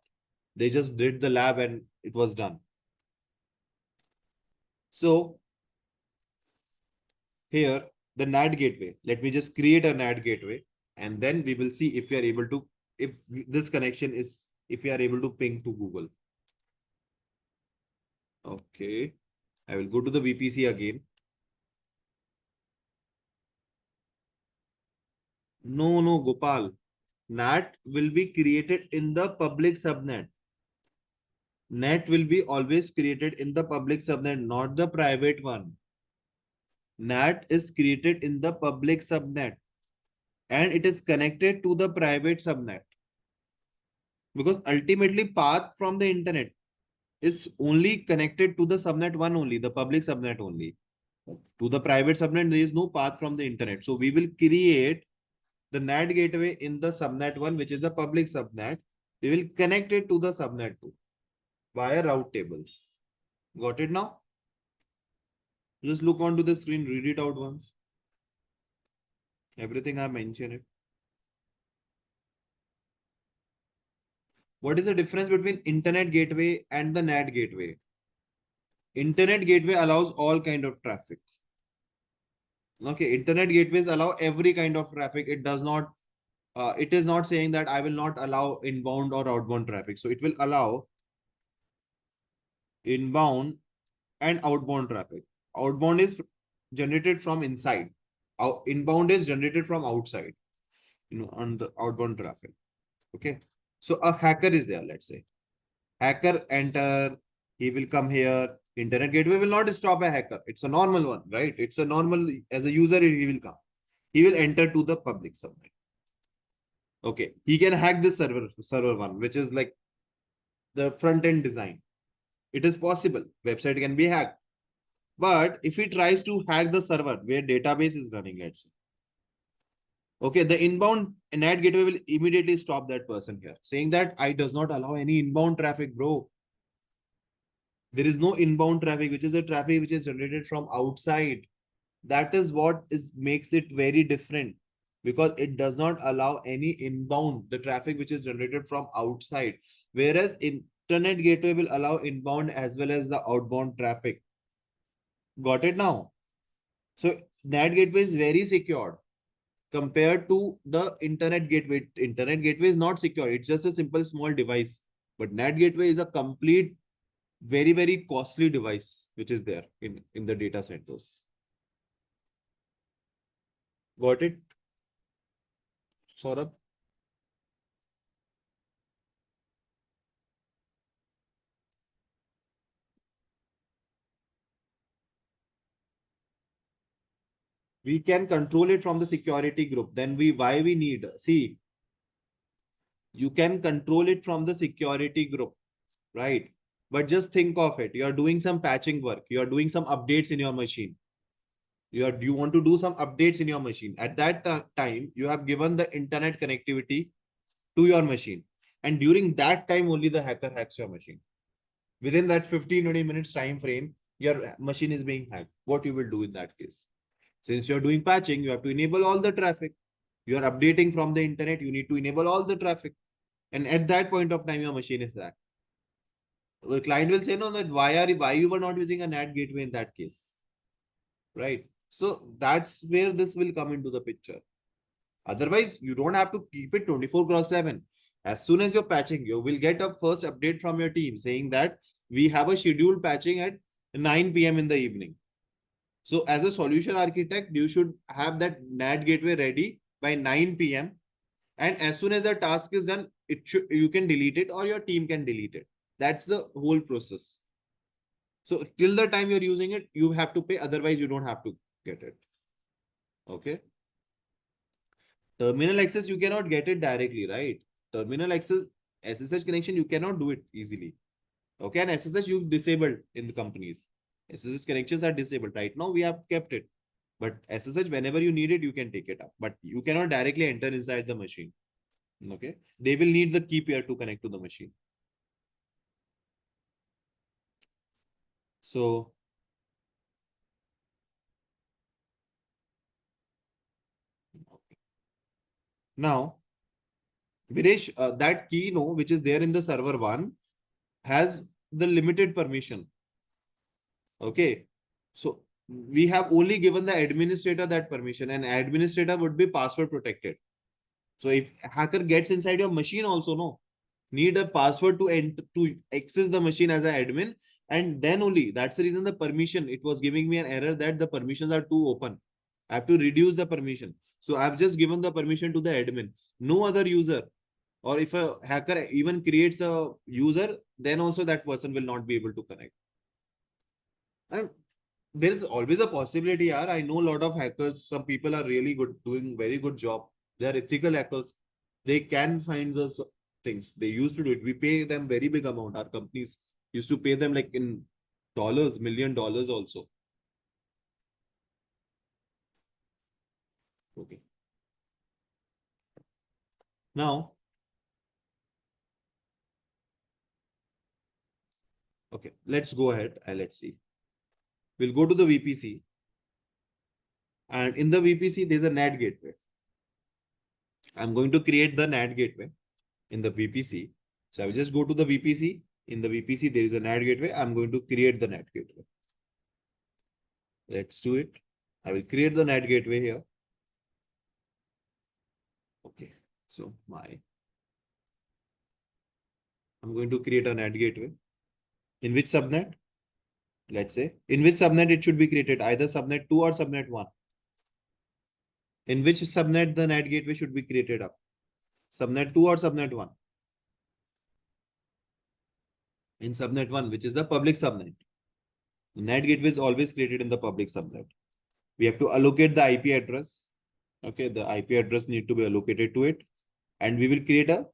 They just did the lab and it was done. So here, the NAT gateway. Let me just create a NAT gateway, and then we will see if we are able to, if this connection is, if we are able to ping to Google. Okay. I will go to the VPC again. No, Gopal. NAT will be created in the public subnet. NAT will be always created in the public subnet, not the private one. NAT is created in the public subnet and it is connected to the private subnet. Because ultimately path from the internet is only connected to the subnet 1 only, the public subnet only. To the private subnet, there is no path from the internet. So we will create the NAT gateway in the subnet 1, which is the public subnet. We will connect it to the subnet 2 via route tables. Got it now? Just look onto the screen, read it out once. Everything I mentioned it. What is the difference between internet gateway and the NAT gateway? Internet gateway allows all kind of traffic. Okay, internet gateways allow every kind of traffic. It does not, it is not saying that I will not allow inbound or outbound traffic. So it will allow inbound and outbound traffic. Outbound is generated from inside. Inbound is generated from outside, on the outbound traffic. Okay. So a hacker is there, let's say. Hacker enter, he will come here. Internet gateway will not stop a hacker. It's a normal one, right? It's a normal, as a user, he will come. He will enter to the public subnet. Okay. He can hack this server one, which is like the front end design. It is possible. Website can be hacked. But if he tries to hack the server where database is running, let's say, okay, the inbound NAT gateway will immediately stop that person here, saying that I does not allow any inbound traffic, bro. There is no inbound traffic, which is a traffic which is generated from outside. That is what makes it very different, because it does not allow any inbound, the traffic which is generated from outside. Whereas internet gateway will allow inbound as well as the outbound traffic. Got it now? So NAT gateway is very secured compared to the internet gateway. Internet gateway is not secure. It's just a simple small device. But NAT gateway is a complete, very, very costly device which is there in the data centers. Got it, Saurabh? We can control it from the security group. Then why we need, see, you can control it from the security group, right? But just think of it. You are doing some patching work. You are doing some updates in your machine. You want to do some updates in your machine. At that time, you have given the internet connectivity to your machine. And during that time, only the hacker hacks your machine. Within that 15-20 minutes time frame, your machine is being hacked. What you will do in that case? Since you're doing patching, you have to enable all the traffic. You are updating from the internet, you need to enable all the traffic. And at that point of time, your machine is hacked. The client will say, no, that why you were not using a NAT gateway in that case, right? So that's where this will come into the picture. Otherwise, you don't have to keep it 24/7. As soon as you're patching, you will get a first update from your team saying that we have a scheduled patching at 9 p.m. in the evening. So as a solution architect, you should have that NAT gateway ready by 9 p.m. And as soon as the task is done, you can delete it or your team can delete it. That's the whole process. So till the time you're using it, you have to pay. Otherwise, you don't have to get it. Okay. Terminal access, you cannot get it directly, right? Terminal access, SSH connection, you cannot do it easily. Okay. And SSH you disabled in the companies. SSH connections are disabled. Right now, we have kept it. But SSH, whenever you need it, you can take it up. But you cannot directly enter inside the machine. Okay. They will need the key pair to connect to the machine. So now, Viresh, that key, which is there in the server one, has the limited permission. Okay. So we have only given the administrator that permission, and administrator would be password protected. So if hacker gets inside your machine also, need a password to access the machine as an admin, and then only, that's the reason the permission, it was giving me an error that the permissions are too open. I have to reduce the permission. So I've just given the permission to the admin. No other user, or if a hacker even creates a user, then also that person will not be able to connect. And there is always a possibility, yaar. I know a lot of hackers. Some people are really good, doing very good job. They are ethical hackers. They can find those things. They used to do it. We pay them very big amount. Our companies used to pay them like in dollars, $1 million also. Okay. Now, okay, let's go ahead and let's see. We'll go to the VPC. And in the VPC, there's a NAT gateway. I'm going to create the NAT gateway in the VPC. So I will just go to the VPC. In the VPC, there is a NAT gateway. I'm going to create the NAT gateway. Let's do it. I will create the NAT gateway here. Okay. So I'm going to create a NAT gateway. In which subnet? let's say, in which subnet it should be created, either subnet 2 or subnet 1. In which subnet the NAT gateway should be created up? Subnet 2 or subnet 1? In subnet 1, which is the public subnet. The NAT gateway is always created in the public subnet. We have to allocate the IP address. Okay, the IP address need to be allocated to it. And we will create a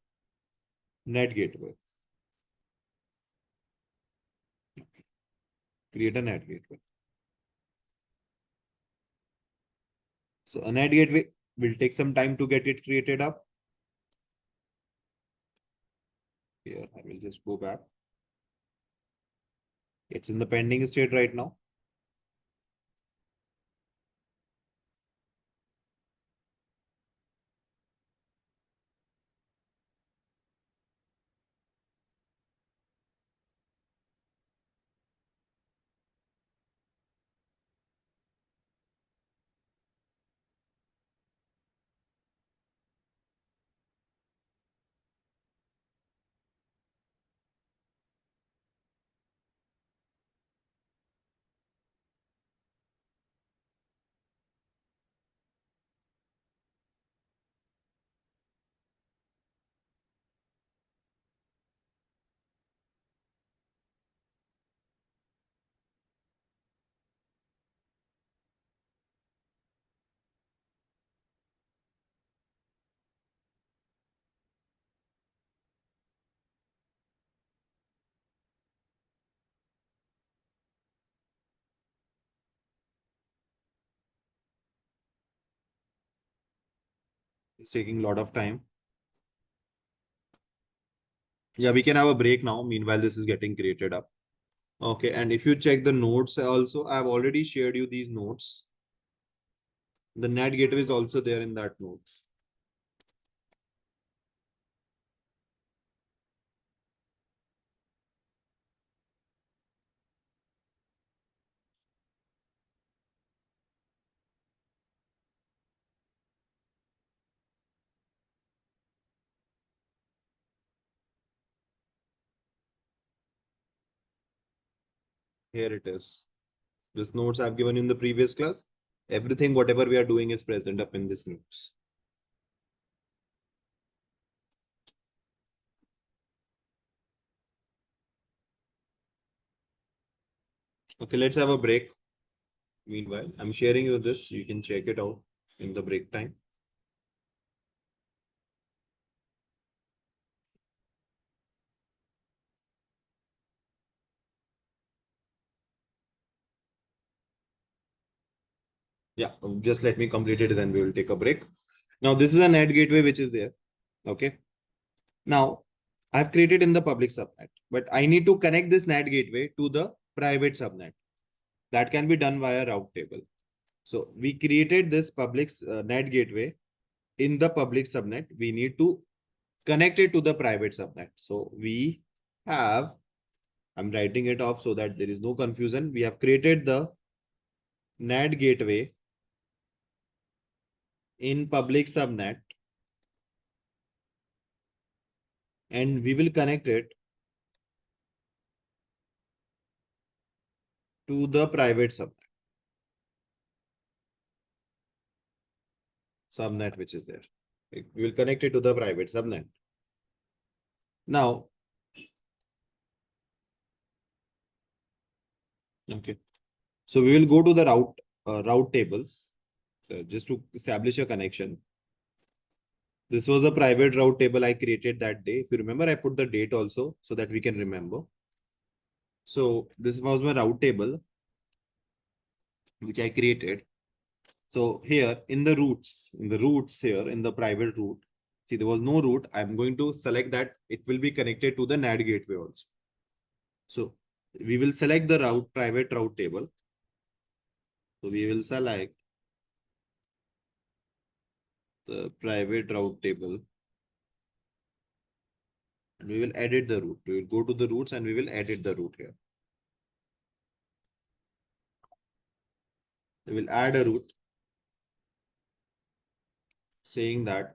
NAT gateway. Create a NAT gateway. So a NAT gateway will take some time to get it created up. Here, I will just go back. It's in the pending state right now. It's taking a lot of time. Yeah, we can have a break now. Meanwhile, this is getting created up. Okay, and if you check the notes also, I've already shared you these notes. The NAT gateway is also there in that notes. Here it is. This notes I've given in the previous class. Everything, whatever we are doing is present up in this notes. Okay, let's have a break. Meanwhile, I'm sharing you this. You can check it out in the break time. Yeah, just let me complete it, then we will take a break. Now, this is a NAT gateway which is there. Okay. Now, I've created in the public subnet, but I need to connect this NAT gateway to the private subnet. That can be done via route table. So we created this public NAT gateway in the public subnet. We need to connect it to the private subnet. So we have, I'm writing it off so that there is no confusion. We have created the NAT gateway in public subnet, and we will connect it to the private subnet which is there. We will connect it to the private subnet. Now, okay. So we will go to the route tables. So just to establish a connection. This was a private route table I created that day. If you remember, I put the date also so that we can remember. So this was my route table, which I created. So here in the roots here in the private route, see there was no route. I'm going to select that it will be connected to the NAT gateway also. So we will select the private route table. So we will select the private route table and we will edit the route. We will go to the routes and we will edit the route here. We will add a route saying that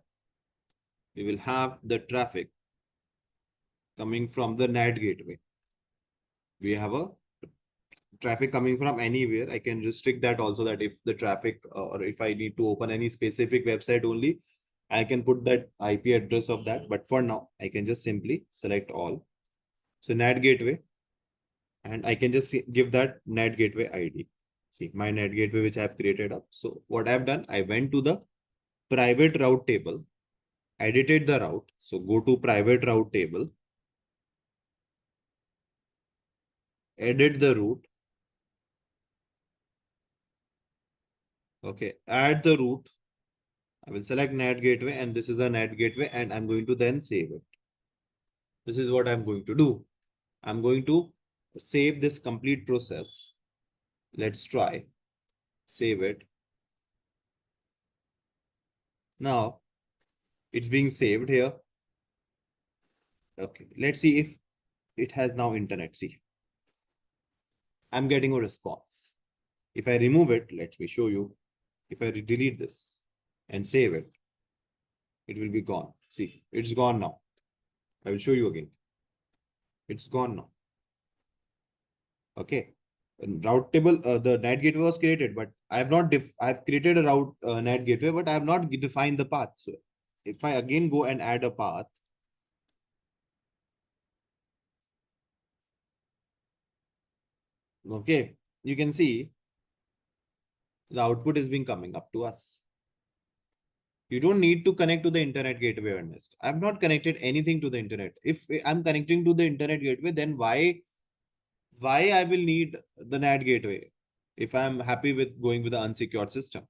we will have the traffic coming from the NAT gateway. We have a traffic coming from anywhere, I can restrict that also, that if the traffic or if I need to open any specific website only, I can put that IP address of that. But for now, I can just simply select all. So NAT gateway, and I can just give that NAT gateway ID. See my NAT gateway, which I have created up. So what I've done, I went to the private route table, edited the route. So go to private route table, edit the route. Okay, add the route. I will select NAT gateway, and this is a NAT gateway, and I'm going to then save it. This is what I'm going to do. I'm going to save this complete process. Let's try. Save it. Now it's being saved here. Okay, let's see if it has now internet. See, I'm getting a response. If I remove it, let me show you. If I delete this and save it, it will be gone. See, it's gone now. I will show you again. It's gone now. Okay. And route table, the NAT gateway was created, but I have not I've created a route NAT gateway, but I have not defined the path. So if I again go and add a path, okay, you can see the output is being coming up to us. You don't need to connect to the internet gateway, Ernest. I've not connected anything to the internet. If I'm connecting to the internet gateway, then why I will need the NAT gateway if I'm happy with going with the unsecured system,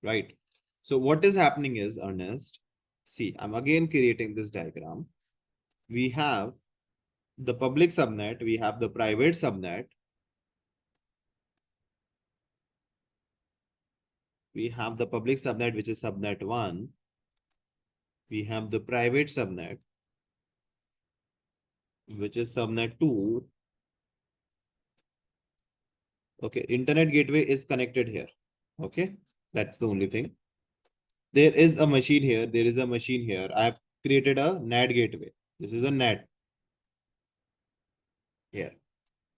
right? So what is happening is, Ernest, see, I'm again creating this diagram. We have the public subnet, we have the private subnet, we have the public subnet, which is subnet 1, we have the private subnet, which is subnet 2. Okay, internet gateway is connected here. Okay, that's the only thing. There is a machine here, there is a machine here. I have created a NAT gateway. This is a NAT here.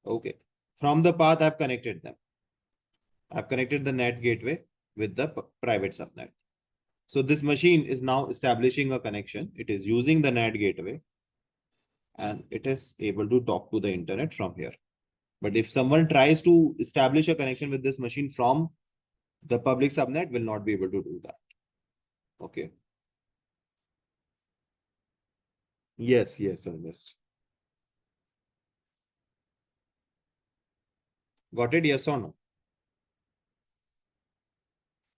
Okay, from the path I've connected them. I've connected the NAT gateway with the private subnet. So this machine is now establishing a connection. It is using the NAT gateway and it is able to talk to the internet from here. But if someone tries to establish a connection with this machine from the public subnet, will not be able to do that. Okay. Yes, Ernest. Got it? Yes or no?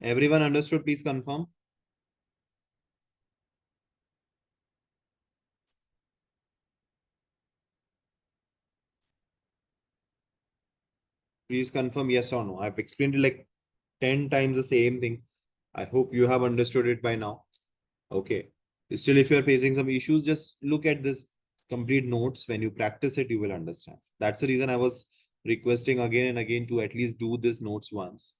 Everyone understood? Please confirm. Please confirm yes or no. I've explained it like 10 times the same thing. I hope you have understood it by now. Okay. Still, if you're facing some issues, just look at this complete notes. When you practice it, you will understand. That's the reason I was requesting again and again to at least do this notes once.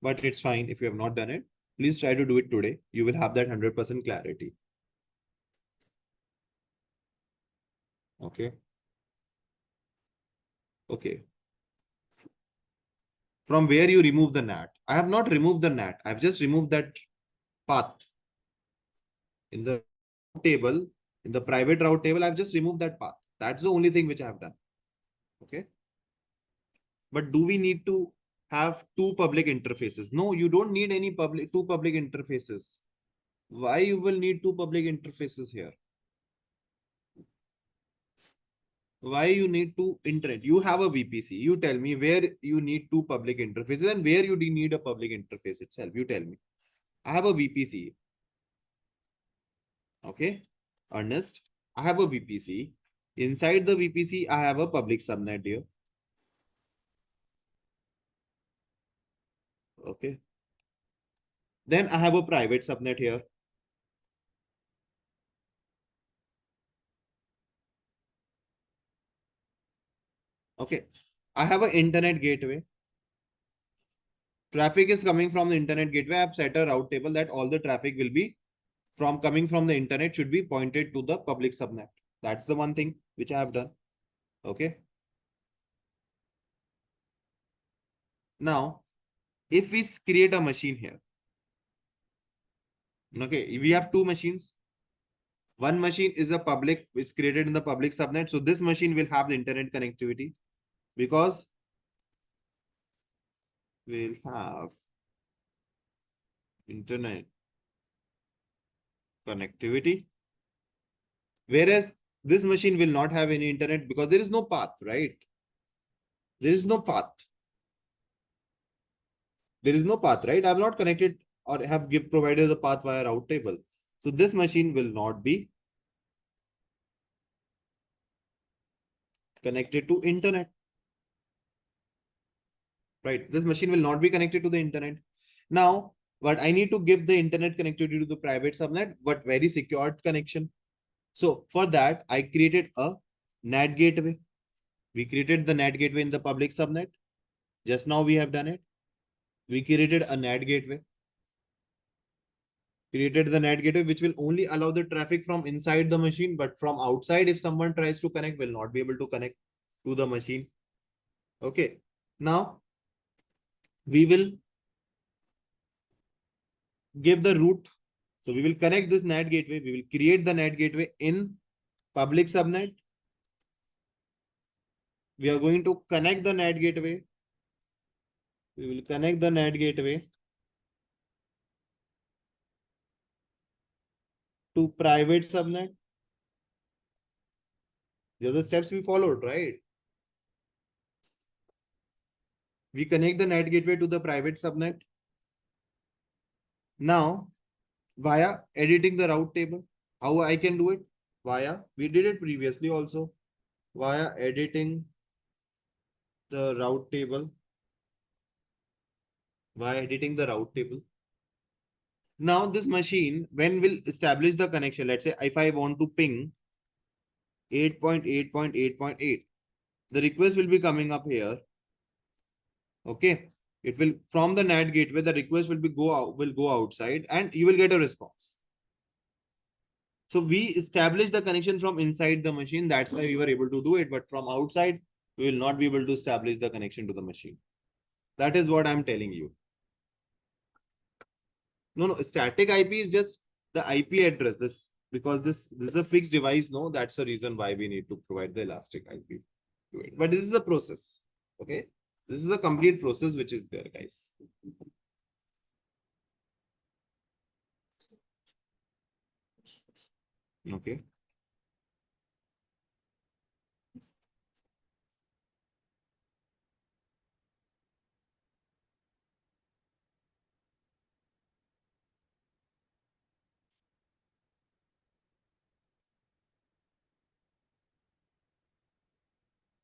But it's fine. If you have not done it, please try to do it today. You will have that 100% clarity. Okay. Okay. From where you remove the NAT. I have not removed the NAT. I've just removed that path. In the table, in the private route table, I've just removed that path. That's the only thing which I have done. Okay. But do we need to have two public interfaces? No, you don't need any two public interfaces. Why you will need two public interfaces here? Why you need two internet? You have a VPC. You tell me where you need two public interfaces and where you need a public interface itself. You tell me. I have a VPC. Okay, Ernest, I have a VPC. Inside the VPC, I have a public subnet here. Okay. Then I have a private subnet here. Okay. I have an internet gateway. Traffic is coming from the internet gateway. I have set a route table that all the traffic will be coming from the internet should be pointed to the public subnet. That's the one thing which I have done. Okay. Now, if we create a machine here, okay, we have two machines. One machine is created in the public subnet. So this machine will have the internet connectivity because we'll have internet connectivity. Whereas this machine will not have any internet because there is no path, right? There is no path. There is no path, right? I have not connected or have provided the path via route table. So this machine will not be connected to internet, right? This machine will not be connected to the internet. Now, what I need to give the internet connectivity to the private subnet, but very secured connection. So for that, I created a NAT gateway. We created the NAT gateway in the public subnet. Just now we have done it. We created a NAT gateway. Created the NAT gateway, which will only allow the traffic from inside the machine, but from outside, if someone tries to connect, will not be able to connect to the machine. Okay. Now, we will give the route. So we will connect this NAT gateway. We will create the NAT gateway in public subnet. We are going to connect the NAT gateway. We will connect the NAT gateway to private subnet. These are the steps we followed, right? We connect the NAT gateway to the private subnet. Now, via editing the route table, how I can do it? We did it previously also, via editing the route table, Now this machine, when will establish the connection? Let's say if I want to ping 8.8.8.8, the request will be coming up here. Okay. It will, from the NAT gateway, the request will go outside and you will get a response. So we establish the connection from inside the machine. That's why we were able to do it. But from outside, we will not be able to establish the connection to the machine. That is what I'm telling you. No, static IP is just the IP address. Because this is a fixed device. No, that's the reason why we need to provide the elastic IP to it. But this is a process. Okay. This is a complete process which is there, guys. Okay.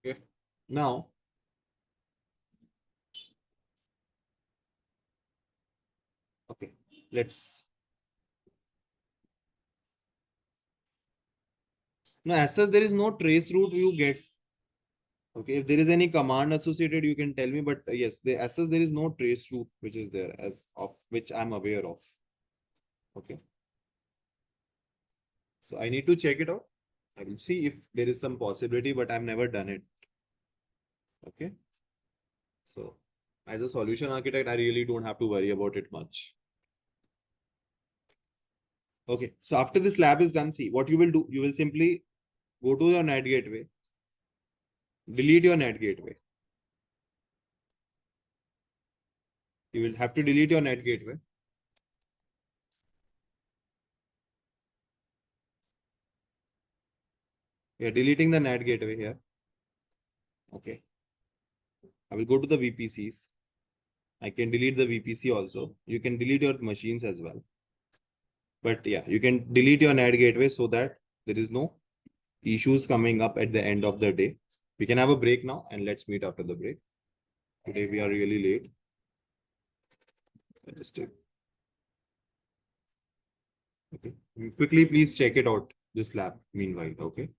Okay. Now, okay, let's. Now, as such, there is no trace route you get. Okay, if there is any command associated, you can tell me. But yes, as such, there is no trace route which is there as of which I'm aware of. Okay. So I need to check it out. I will see if there is some possibility, but I've never done it. Okay. So as a solution architect, I really don't have to worry about it much. Okay. So after this lab is done, see what you will do. You will simply go to your NAT gateway, delete your NAT gateway. You will have to delete your NAT gateway. We are deleting the NAT gateway here. Okay. I will go to the VPCs. I can delete the VPC also. You can delete your machines as well. But yeah, you can delete your NAT gateway so that there is no issues coming up at the end of the day. We can have a break now and let's meet after the break. Today we are really late. Just okay. Quickly, please check it out, this lab meanwhile. Okay.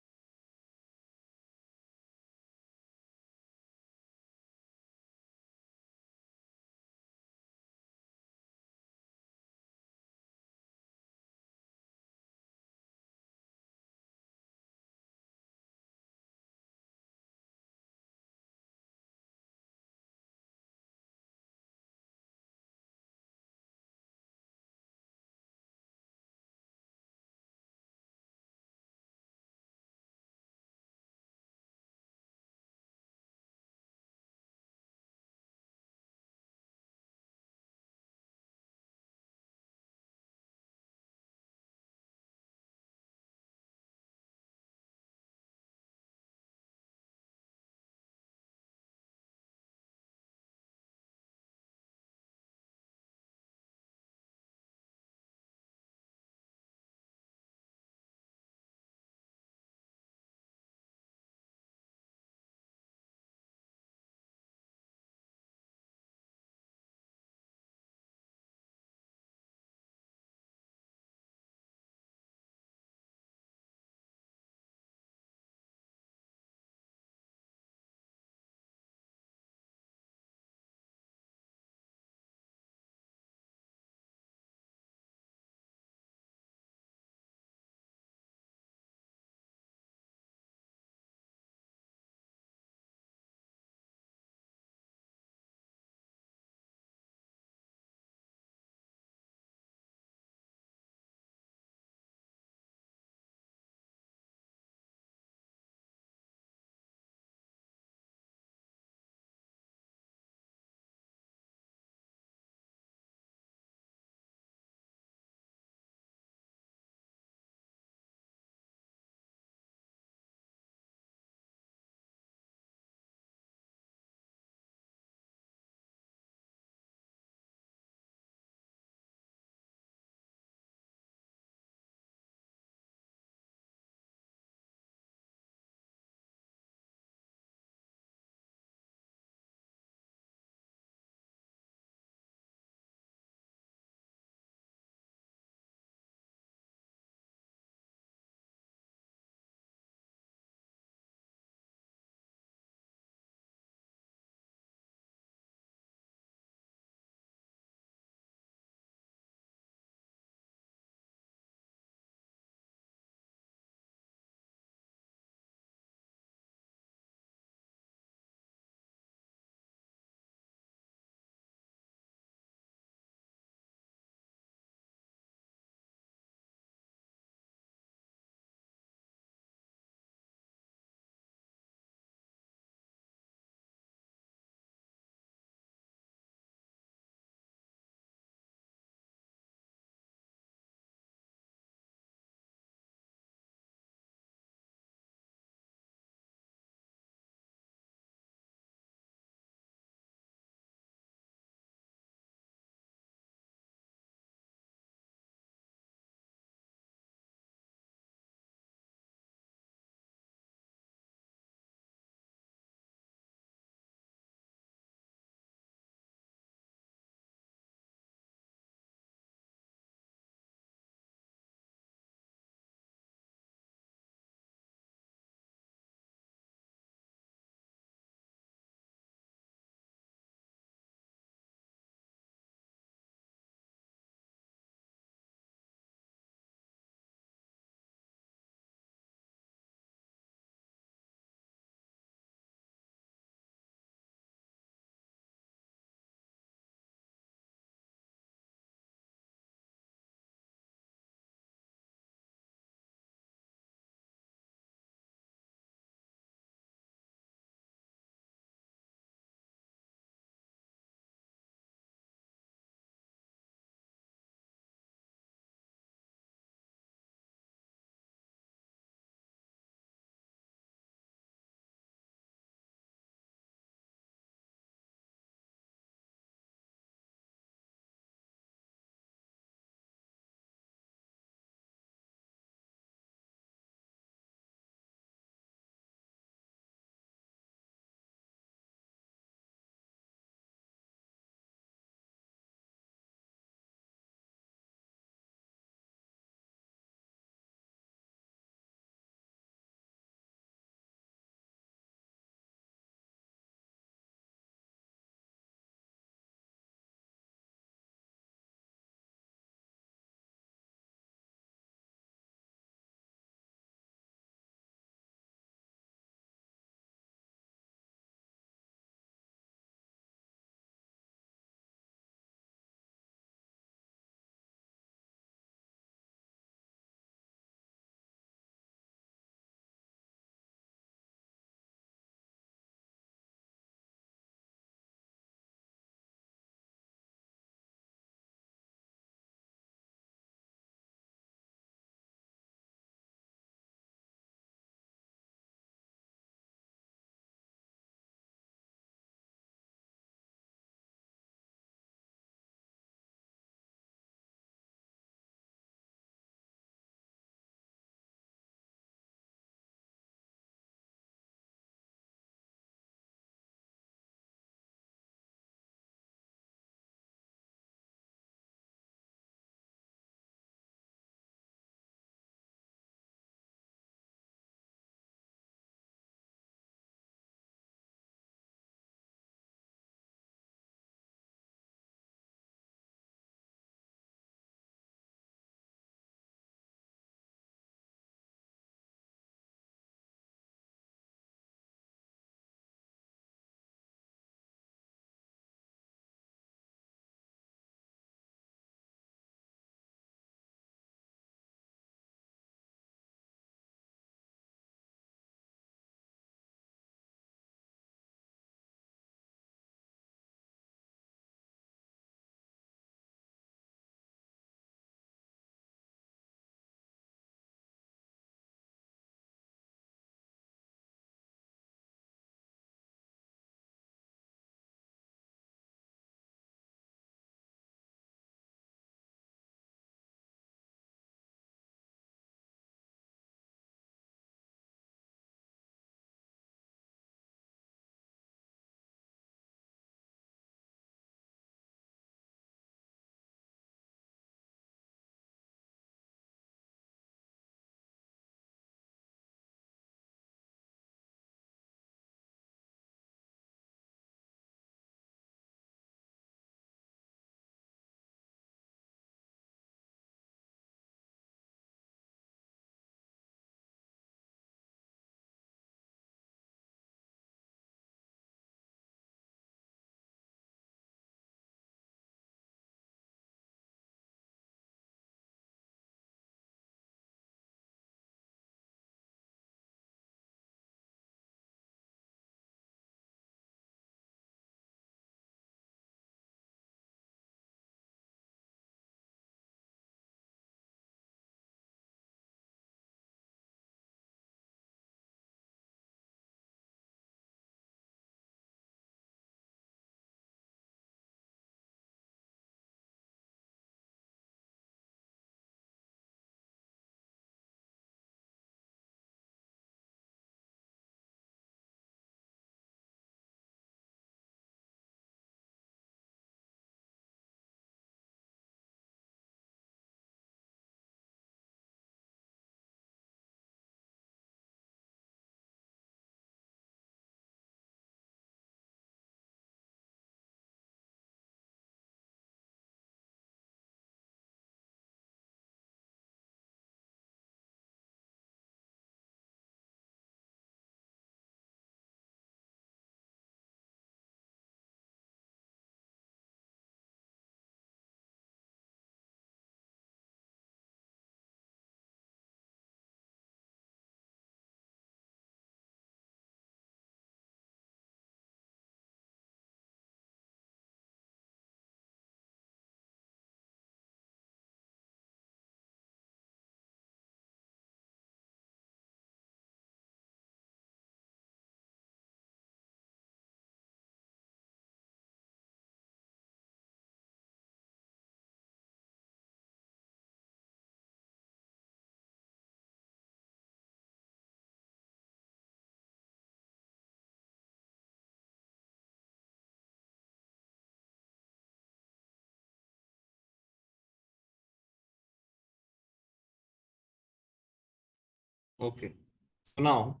Okay. So now,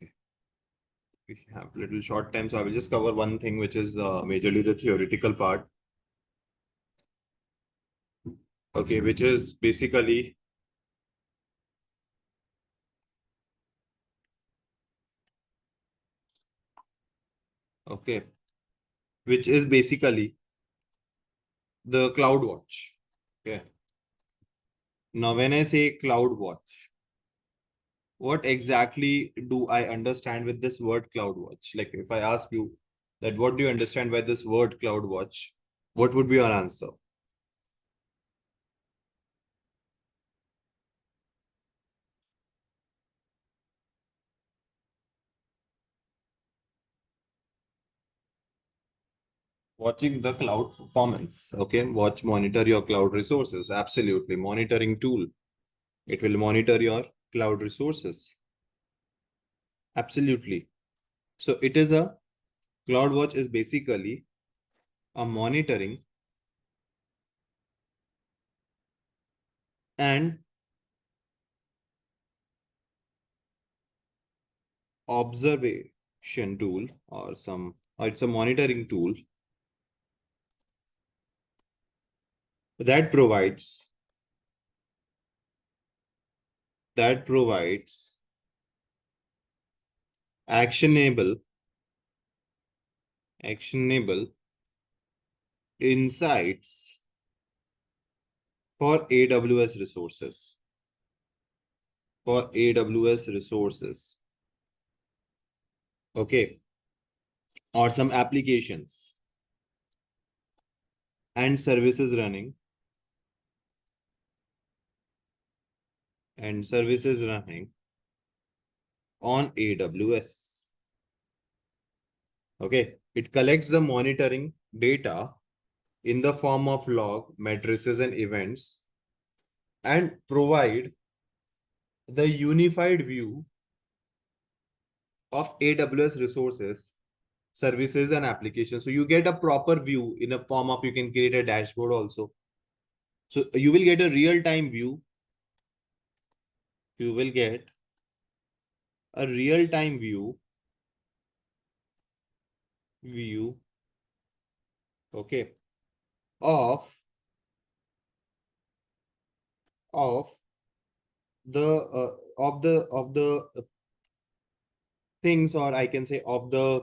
okay, we have little short time, so I will just cover one thing, which is majorly the theoretical part. Okay, which is basically, okay, which is basically the CloudWatch. Okay. Now, when I say CloudWatch, what exactly do I understand with this word CloudWatch? Like, if I ask you that, what do you understand by this word CloudWatch? What would be your answer? Watching the cloud performance. Okay. Watch, monitor your cloud resources. Absolutely. Monitoring tool. It will monitor your cloud resources. Absolutely. So it is a CloudWatch is basically a monitoring and observation tool or it's a monitoring tool that provides actionable actionable insights for AWS resources. For AWS resources. Okay. Or some applications and services running on AWS. Okay. It collects the monitoring data in the form of log, matrices, and events and provide the unified view of AWS resources, services, and applications. So you get a proper view in a form of, you can create a dashboard also. So you will get a real-time view. You will get a real-time view, okay, of of the things, or I can say of the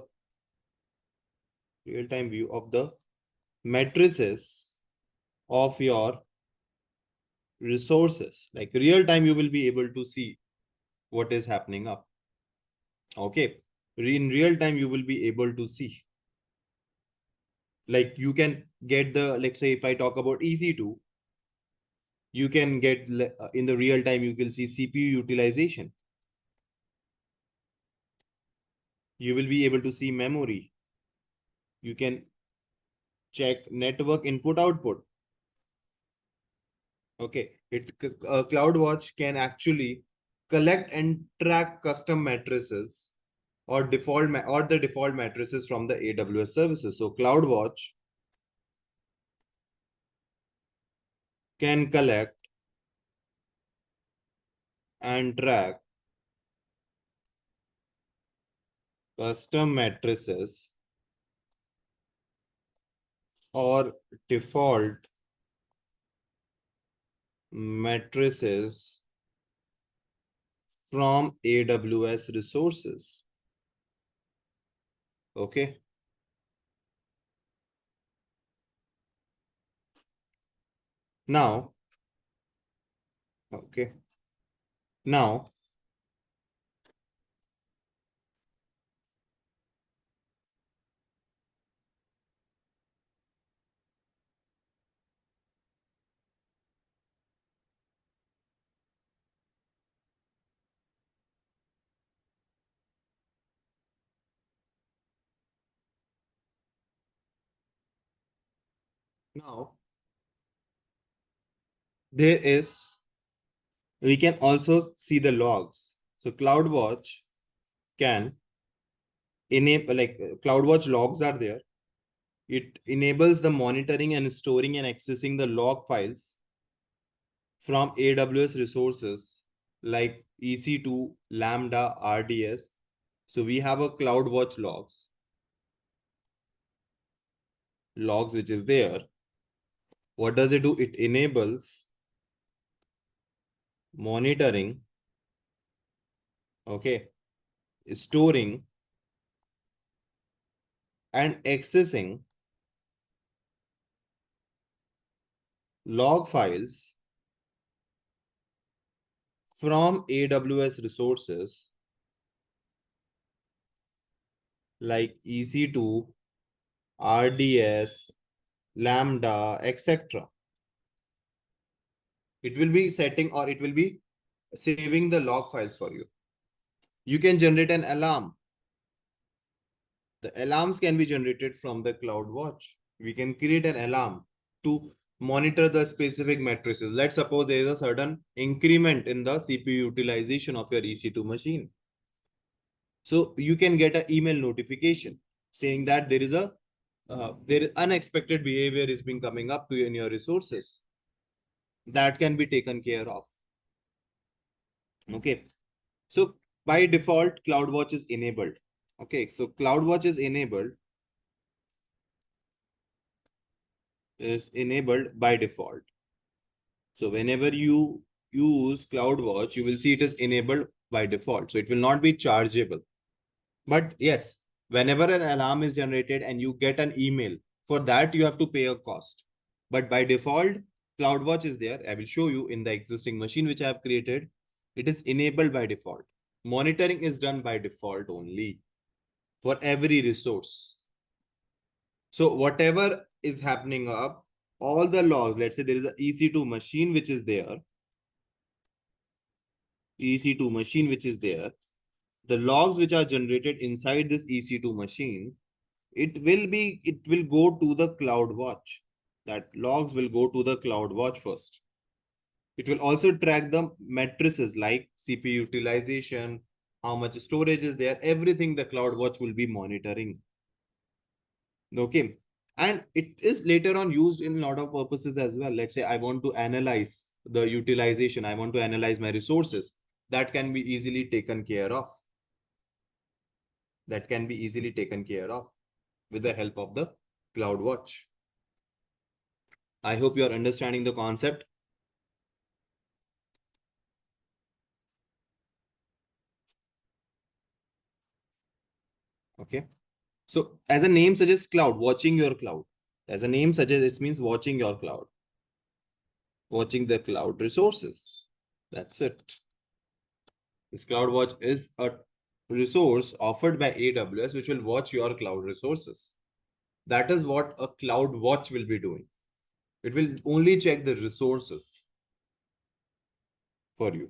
real-time view of the matrices of your resources. Like real time, you will be able to see what is happening up. Okay. In real time, you will be able to see. Like you can get the, let's say, if I talk about EC2, you can get in the real time, you will see CPU utilization. You will be able to see memory. You can check network input output. Okay. CloudWatch can actually collect and track custom matrices or the default matrices from the AWS services. So CloudWatch can collect and track custom matrices or default matrices from AWS resources. Okay. Now, okay. Now, now there is, we can also see the logs. So CloudWatch can enable, like CloudWatch logs are there. It enables the monitoring and storing and accessing the log files from AWS resources like EC2, Lambda, RDS. So we have a CloudWatch logs which is there. What does it do? It enables monitoring, okay, storing and accessing log files from AWS resources like EC2, RDS, Lambda, etc. It will be setting or it will be saving the log files for you. You can generate an alarm. The alarms can be generated from the CloudWatch. We can create an alarm to monitor the specific matrices. Let's suppose there is a certain increment in the CPU utilization of your EC2 machine. So you can get an email notification saying that there is unexpected behavior is being coming up to you in your resources. That can be taken care of. Okay. So by default, CloudWatch is enabled. Okay. So CloudWatch is enabled by default. So whenever you use CloudWatch, you will see it is enabled by default. So it will not be chargeable. But yes, whenever an alarm is generated and you get an email, for that you have to pay a cost. But by default, CloudWatch is there. I will show you in the existing machine which I have created. It is enabled by default. Monitoring is done by default only for every resource. So whatever is happening up, all the logs, let's say there is an EC2 machine which is there, EC2 machine which is there, the logs which are generated inside this EC2 machine, it will go to the CloudWatch. That logs will go to the CloudWatch first. It will also track the matrices like CPU utilization, how much storage is there, everything the CloudWatch will be monitoring. Okay. And it is later on used in a lot of purposes as well. Let's say I want to analyze the utilization. I want to analyze my resources. That can be easily taken care of. That can be easily taken care of with the help of the CloudWatch. I hope you are understanding the concept. Okay. So as a name suggests cloud, watching your cloud. As a name suggests, it means watching your cloud. Watching the cloud resources. That's it. This CloudWatch is a resource offered by AWS which will watch your cloud resources. That is what a CloudWatch will be doing. It will only check the resources for you.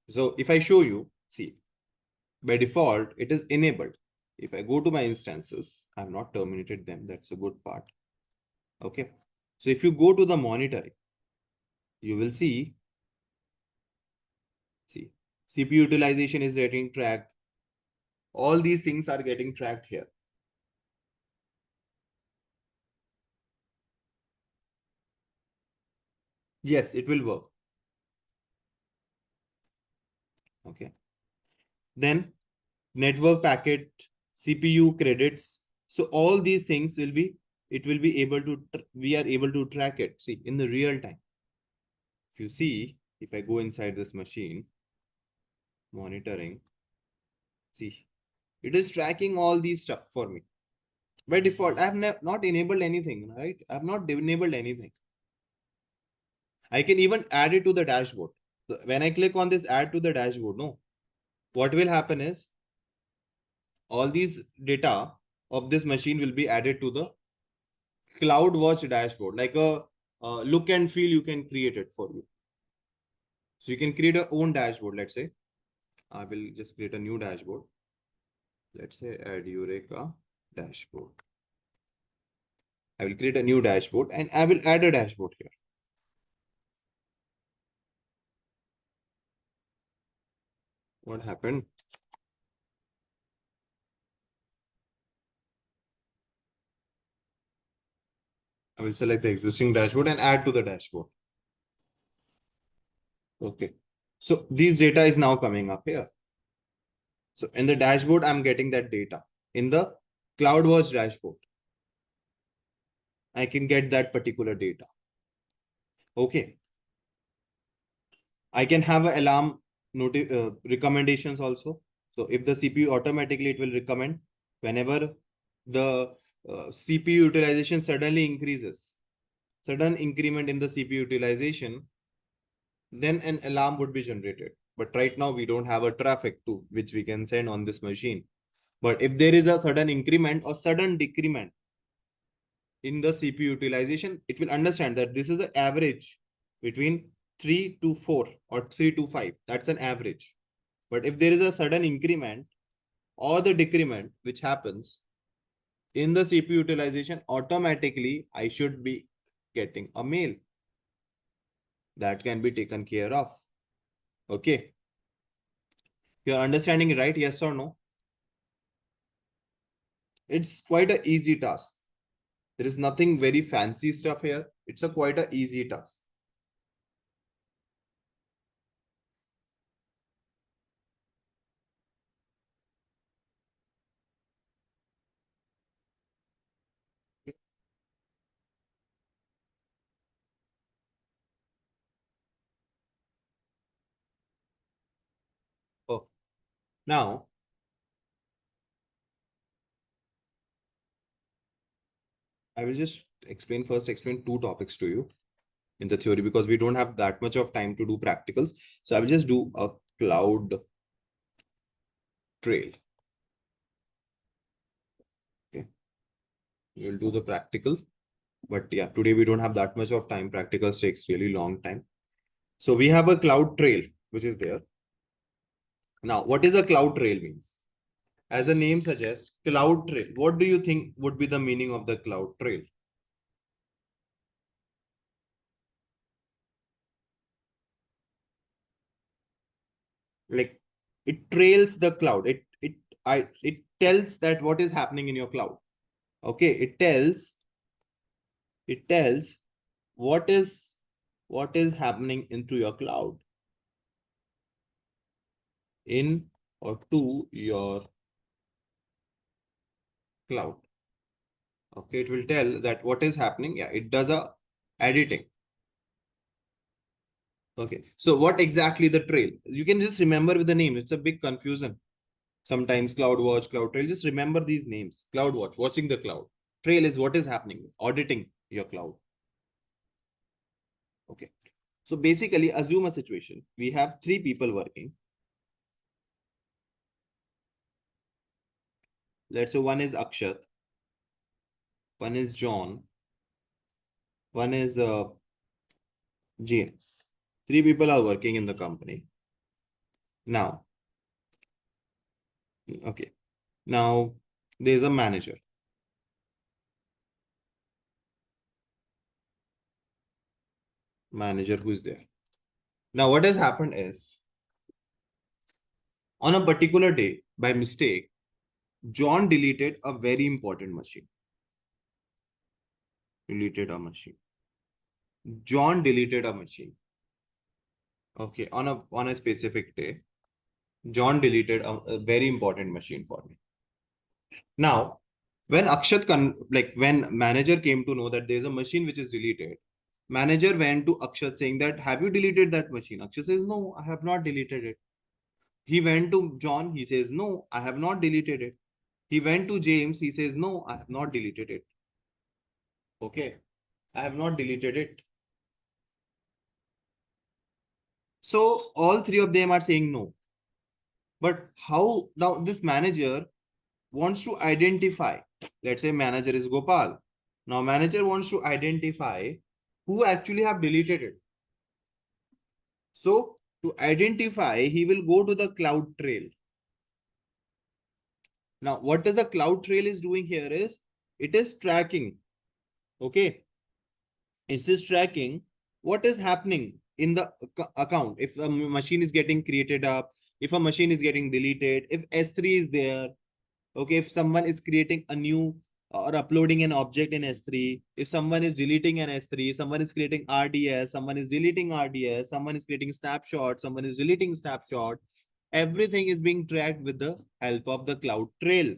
So if I show you, see, by default, it is enabled. If I go to my instances, I have not terminated them. That's a good part. Okay. So if you go to the monitoring, you will see CPU utilization is getting tracked. All these things are getting tracked here. Yes, it will work. Okay. Then network packet, CPU credits. So all these things will be, we are able to track it. See, in the real time. If you see, if I go inside this machine, monitoring, see, it is tracking all these stuff for me. By default, I have not enabled anything, right? I have not enabled anything. I can even add it to the dashboard. When I click on this add to the dashboard, no, what will happen is all these data of this machine will be added to the CloudWatch dashboard, like a look and feel you can create it for you. So you can create your own dashboard. Let's say I will just create a new dashboard. Let's say add Eureka dashboard. I will create a new dashboard and I will add a dashboard here. What happened? I will select the existing dashboard and add to the dashboard. Okay. So these data is now coming up here. So in the dashboard, I'm getting that data. In the CloudWatch dashboard, I can get that particular data. Okay. I can have an alarm recommendations also. So if the CPU automatically, it will recommend whenever the CPU utilization suddenly increases, sudden increment in the CPU utilization, then an alarm would be generated. But right now we don't have a traffic to which we can send on this machine. But if there is a sudden increment or sudden decrement in the CPU utilization, it will understand that this is an average between 3 to 4 or 3 to 5. That's an average. But if there is a sudden increment or the decrement which happens in the CPU utilization, automatically I should be getting a mail that can be taken care of. Okay. You're understanding it, right? Yes or no? It's quite an easy task. There is nothing very fancy stuff here. It's a quite an easy task. Oh, now I will just explain two topics to you in the theory because we don't have that much of time to do practicals. So I will just do a cloud trail. Okay. We'll do the practical, but yeah, today we don't have that much of time. Practicals takes really long time. So we have a cloud trail, which is there. Now, what is a cloud trail means? As the name suggests, cloud trail. What do you think would be the meaning of the cloud trail? Like it trails the cloud. It tells that what is happening in your cloud. Okay, it tells what is happening into your cloud in or to your cloud. Okay, it will tell that what is happening. Yeah, it does a editing. Okay, so what exactly the trail? You can just remember with the name. It's a big confusion. Sometimes CloudWatch, CloudTrail. Just remember these names. CloudWatch, watching the cloud. Trail is what is happening, auditing your cloud. Okay. So basically, assume a situation. We have three people working. Let's say one is Akshat, one is John, one is James. Three people are working in the company. Now, okay. Now, there's a manager. Manager who is there. Now, what has happened is, on a particular day, by mistake, John deleted a very important machine. Deleted a machine. John deleted a machine. Okay, on a specific day, John deleted a very important machine for me. Now, when when manager came to know that there's a machine which is deleted, manager went to Akshat saying that, have you deleted that machine? Akshat says, no, I have not deleted it. He went to John, he says, no, I have not deleted it. He went to James, he says, no, I have not deleted it. Okay, I have not deleted it. So all three of them are saying no. But how now this manager wants to identify, let's say manager is Gopal. Now manager wants to identify who actually have deleted it. So to identify, he will go to the cloud trail. Now, what does a cloud trail is doing here is, it is tracking. Okay. It is tracking what is happening in the account. If a machine is getting created up, if a machine is getting deleted, if S3 is there, okay, if someone is creating a new or uploading an object in S3, if someone is deleting an S3, someone is creating RDS, someone is deleting RDS, someone is creating snapshot, someone is deleting snapshot, everything is being tracked with the help of the cloud trail.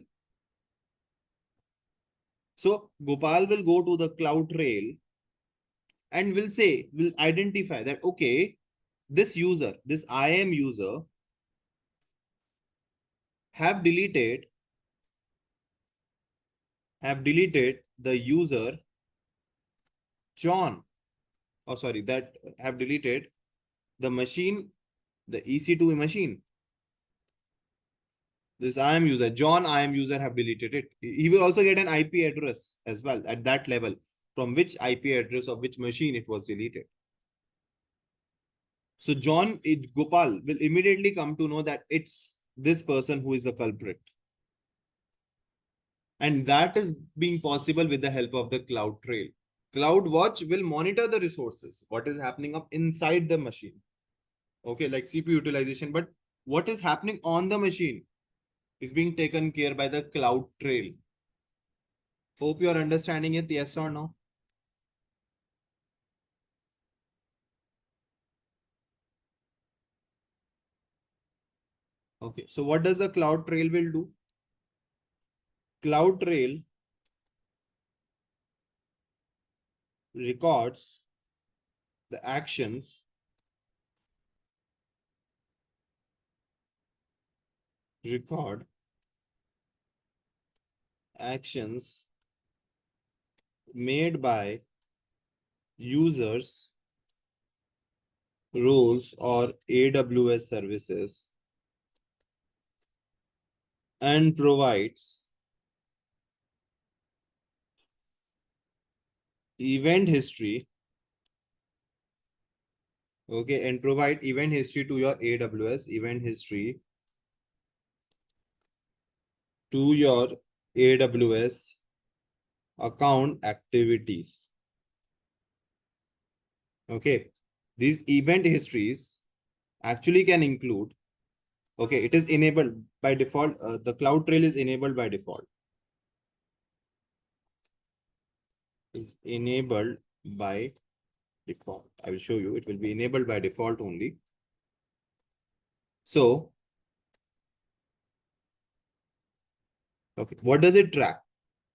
So Gopal will go to the cloud trail and will identify that, okay, this user, this IAM user have deleted the user John, oh sorry, that have deleted the machine, the EC2 machine. This IAM user, John IAM user have deleted it. He will also get an IP address as well at that level, from which IP address of which machine it was deleted. So Gopal will immediately come to know that it's this person who is the culprit. And that is being possible with the help of the cloud trail. CloudWatch will monitor the resources, what is happening up inside the machine. Okay, like CPU utilization, but what is happening on the machine is being taken care by the cloud trail. Hope you are understanding it, yes or no? Okay, so what does the cloud trail will do? Cloud trail records the actions record actions made by users, roles, or AWS services and provides event history. Okay, and provide event history to your AWS, event history to your AWS account activities. Okay, these event histories actually can include, okay, it is enabled by default. The cloud trail is enabled by default. Is enabled by default. I will show you. It will be enabled by default only. So, okay, what does it track?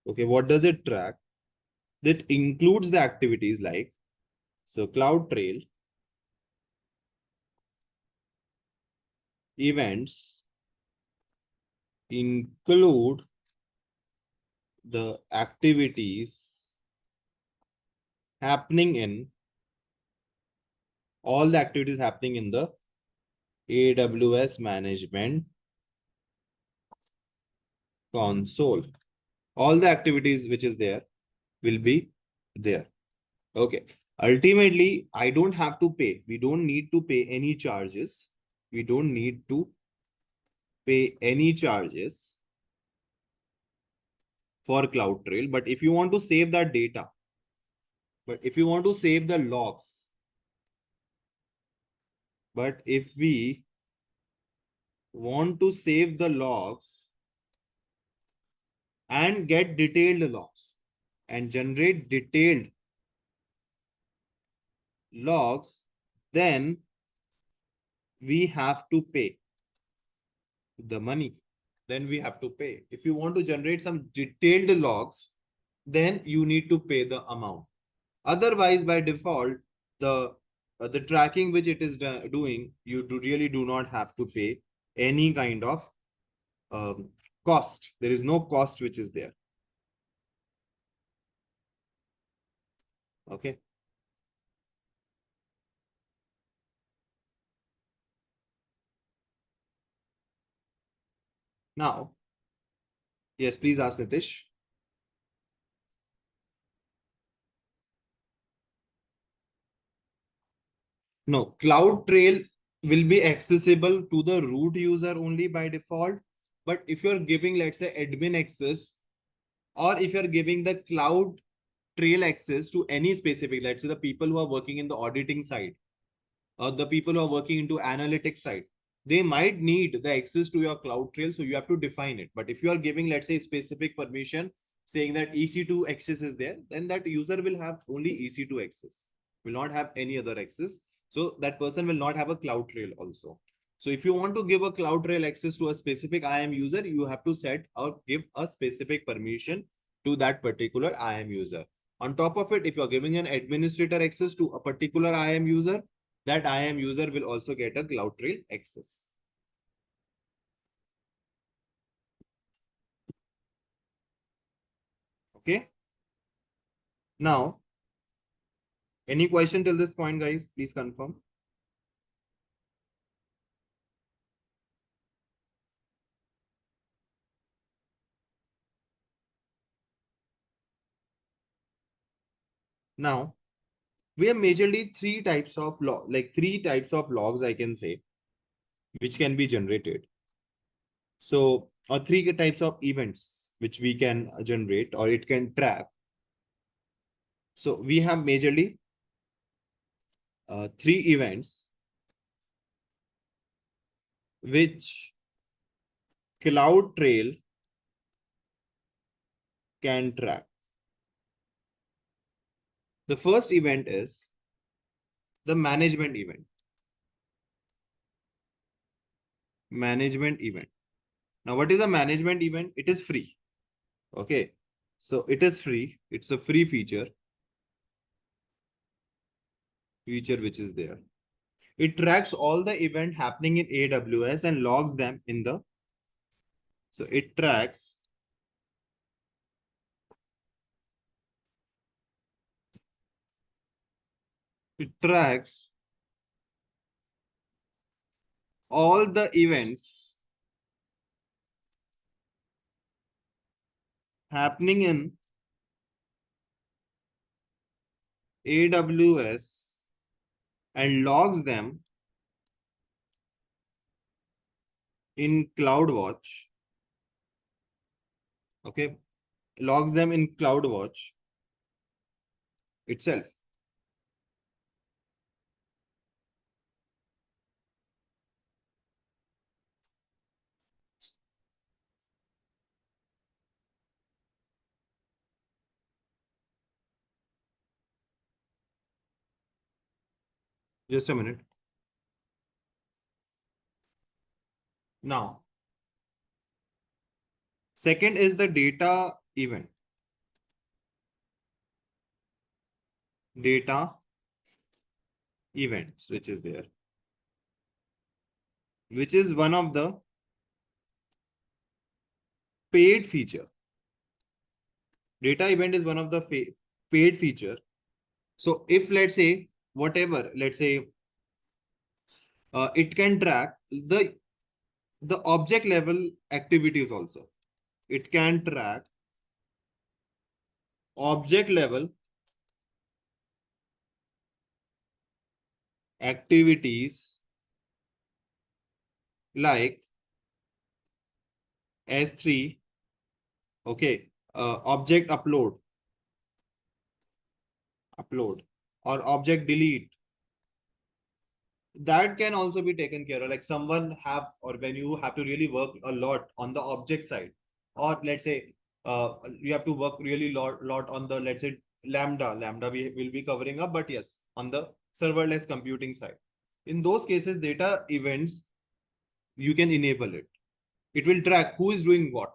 Okay, what does it track? That includes the activities like, so cloud trail, events include the activities happening in, all the activities happening in the AWS management console. All the activities which is there will be there. Okay. Ultimately, I don't have to pay. We don't need to pay any charges. We don't need to pay any charges for CloudTrail. But if you want to save that data, but if you want to save the logs, but if we want to save the logs and get detailed logs and generate detailed logs, then we have to pay the money. Then we have to pay. If you want to generate some detailed logs, then you need to pay the amount. Otherwise, by default, the tracking which it is doing, you really do not have to pay any kind of cost. There is no cost which is there. Okay. Now, yes, please ask Nitish. No, Cloud Trail will be accessible to the root user only by default. But if you're giving, let's say, admin access, or if you're giving the Cloud Trail access to any specific, let's say the people who are working in the auditing side, or the people who are working into analytics side, they might need the access to your Cloud Trail. So you have to define it. But if you are giving, let's say, specific permission saying that EC2 access is there, then that user will have only EC2 access, will not have any other access. So that person will not have a CloudTrail also. So if you want to give a CloudTrail access to a specific IAM user, you have to set or give a specific permission to that particular IAM user. On top of it, if you're giving an administrator access to a particular IAM user, that IAM user will also get a CloudTrail access. Okay. Now, any question till this point, guys? Please confirm. Now, we have majorly three types of logs, I can say, which can be generated. So, or three types of events which we can generate or it can track. So we have majorly three events which CloudTrail can track. The first event is the management event. Management event. Now, what is a management event? It is free. Okay. So it is free. It's a free feature which is there. It tracks all the event happening in AWS and logs them in the. So it tracks all the events happening in AWS and logs them in CloudWatch. Okay. Logs them in CloudWatch itself. Just a minute. Now, second is the data event. Data events, which is there, which is one of the paid feature. Data event is one of the paid feature. So if let's say whatever, let's say it can track the object level activities also. It can track object level activities like S3, okay, object upload or object delete. That can also be taken care of. Like someone have, or when you have to really work a lot on the object side, or let's say you have to work really lot on the, let's say Lambda we will be covering up, but yes, on the serverless computing side. In those cases, data events, you can enable it. It will track who is doing what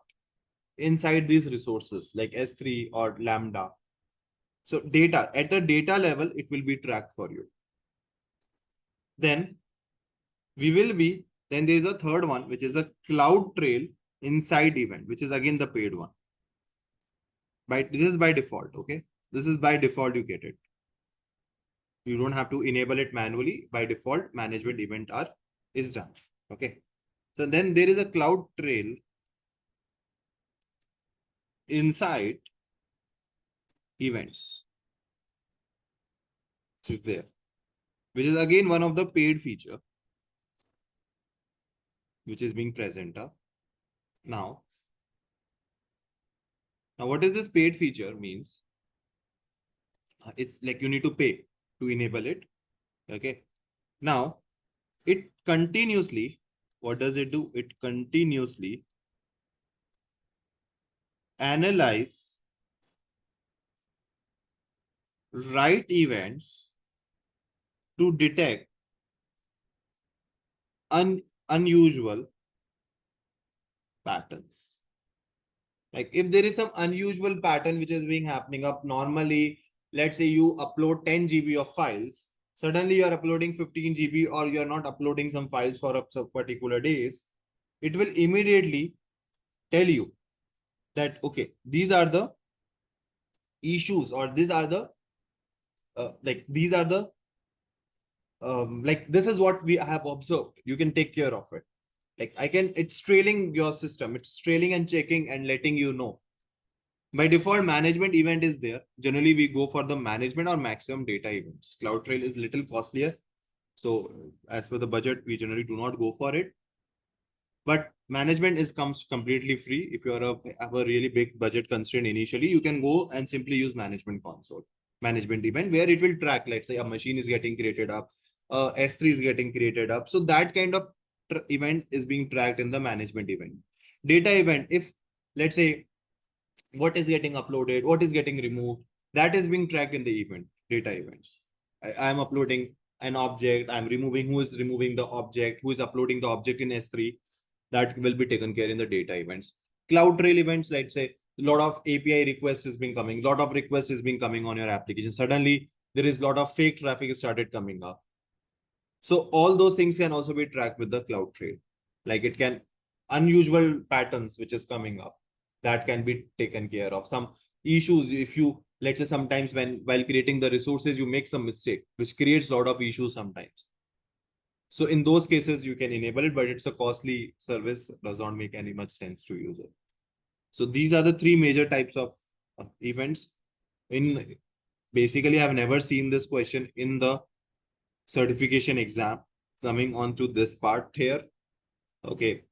inside these resources like S3 or Lambda. So data at the data level, it will be tracked for you. Then there is a third one, which is a CloudTrail inside event, which is again the paid one. This is by default. Okay. This is by default, you get it. You don't have to enable it manually. By default, management event is done. Okay. So then there is a CloudTrail inside events, which is there, which is again one of the paid feature, which is being present. Now, what is this paid feature means? It's like you need to pay to enable it. Okay. Now, it continuously, what does it do? It continuously analyze write events to detect unusual patterns. Like if there is some unusual pattern which is being happening up normally, let's say you upload 10 GB of files, suddenly you are uploading 15 GB or you are not uploading some files for a some particular days, it will immediately tell you that, okay, these are the issues or these are the these are the like this is what we have observed. You can take care of it. Like I can, it's trailing your system, it's trailing and checking and letting you know. By default, management event is there. Generally, we go for the management or maximum data events. CloudTrail is little costlier. So as per the budget, we generally do not go for it. But management is comes completely free. If you are have a really big budget constraint initially, you can go and simply use management console, management event, where it will track, let's say a machine is getting created up, S3 is getting created up. So that kind of event is being tracked in the management event. Data event, if let's say what is getting uploaded, what is getting removed, that is being tracked in the event, data events. I am uploading an object, I'm removing, who is removing the object, who is uploading the object in S3, that will be taken care in the data events. CloudTrail events, let's say a lot of API requests is being coming, lot of requests is being coming on your application. Suddenly there is a lot of fake traffic started coming up. So all those things can also be tracked with the CloudTrail. Like it can, unusual patterns which is coming up, that can be taken care of. Some issues, if you, let's say sometimes when while creating the resources, you make some mistake, which creates a lot of issues sometimes. So in those cases, you can enable it, but it's a costly service, does not make any much sense to use it. So these are the three major types of events. In basically, I've never seen this question in the certification exam coming on to this part here. Okay,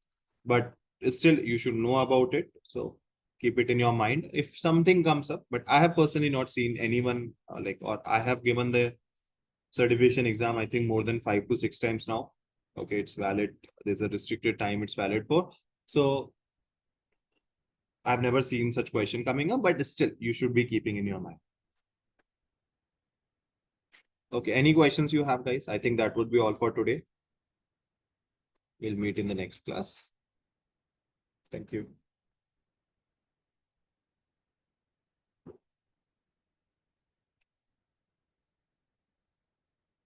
but still you should know about it. So keep it in your mind if something comes up. But I have personally not seen anyone or I have given the certification exam, I think more than 5 to 6 times now. Okay, it's valid. There's a restricted time it's valid for. So I've never seen such question coming up, but still you should be keeping in your mind. Okay, any questions you have, guys? I think that would be all for today. We'll meet in the next class. Thank you.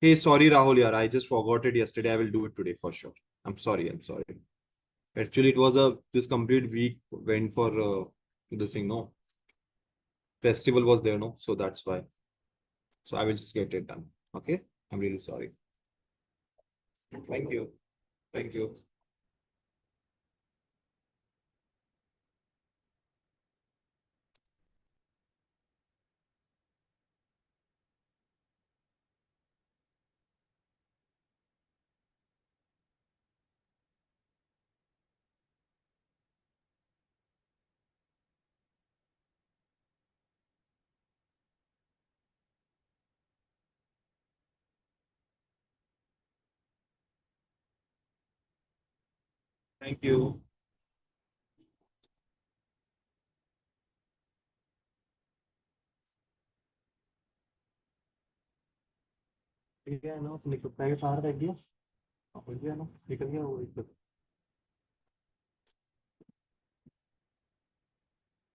Hey, sorry, Rahul, yaar. I just forgot it yesterday. I will do it today for sure. I'm sorry. I'm sorry. Actually, it was this complete week went for this thing. No, festival was there. No, so that's why. So I will just get it done. Okay. I'm really sorry. Thank you. Thank you. Thank you. ठीक है ना, निकल पहले बाहर रख दिया, निकल गया वो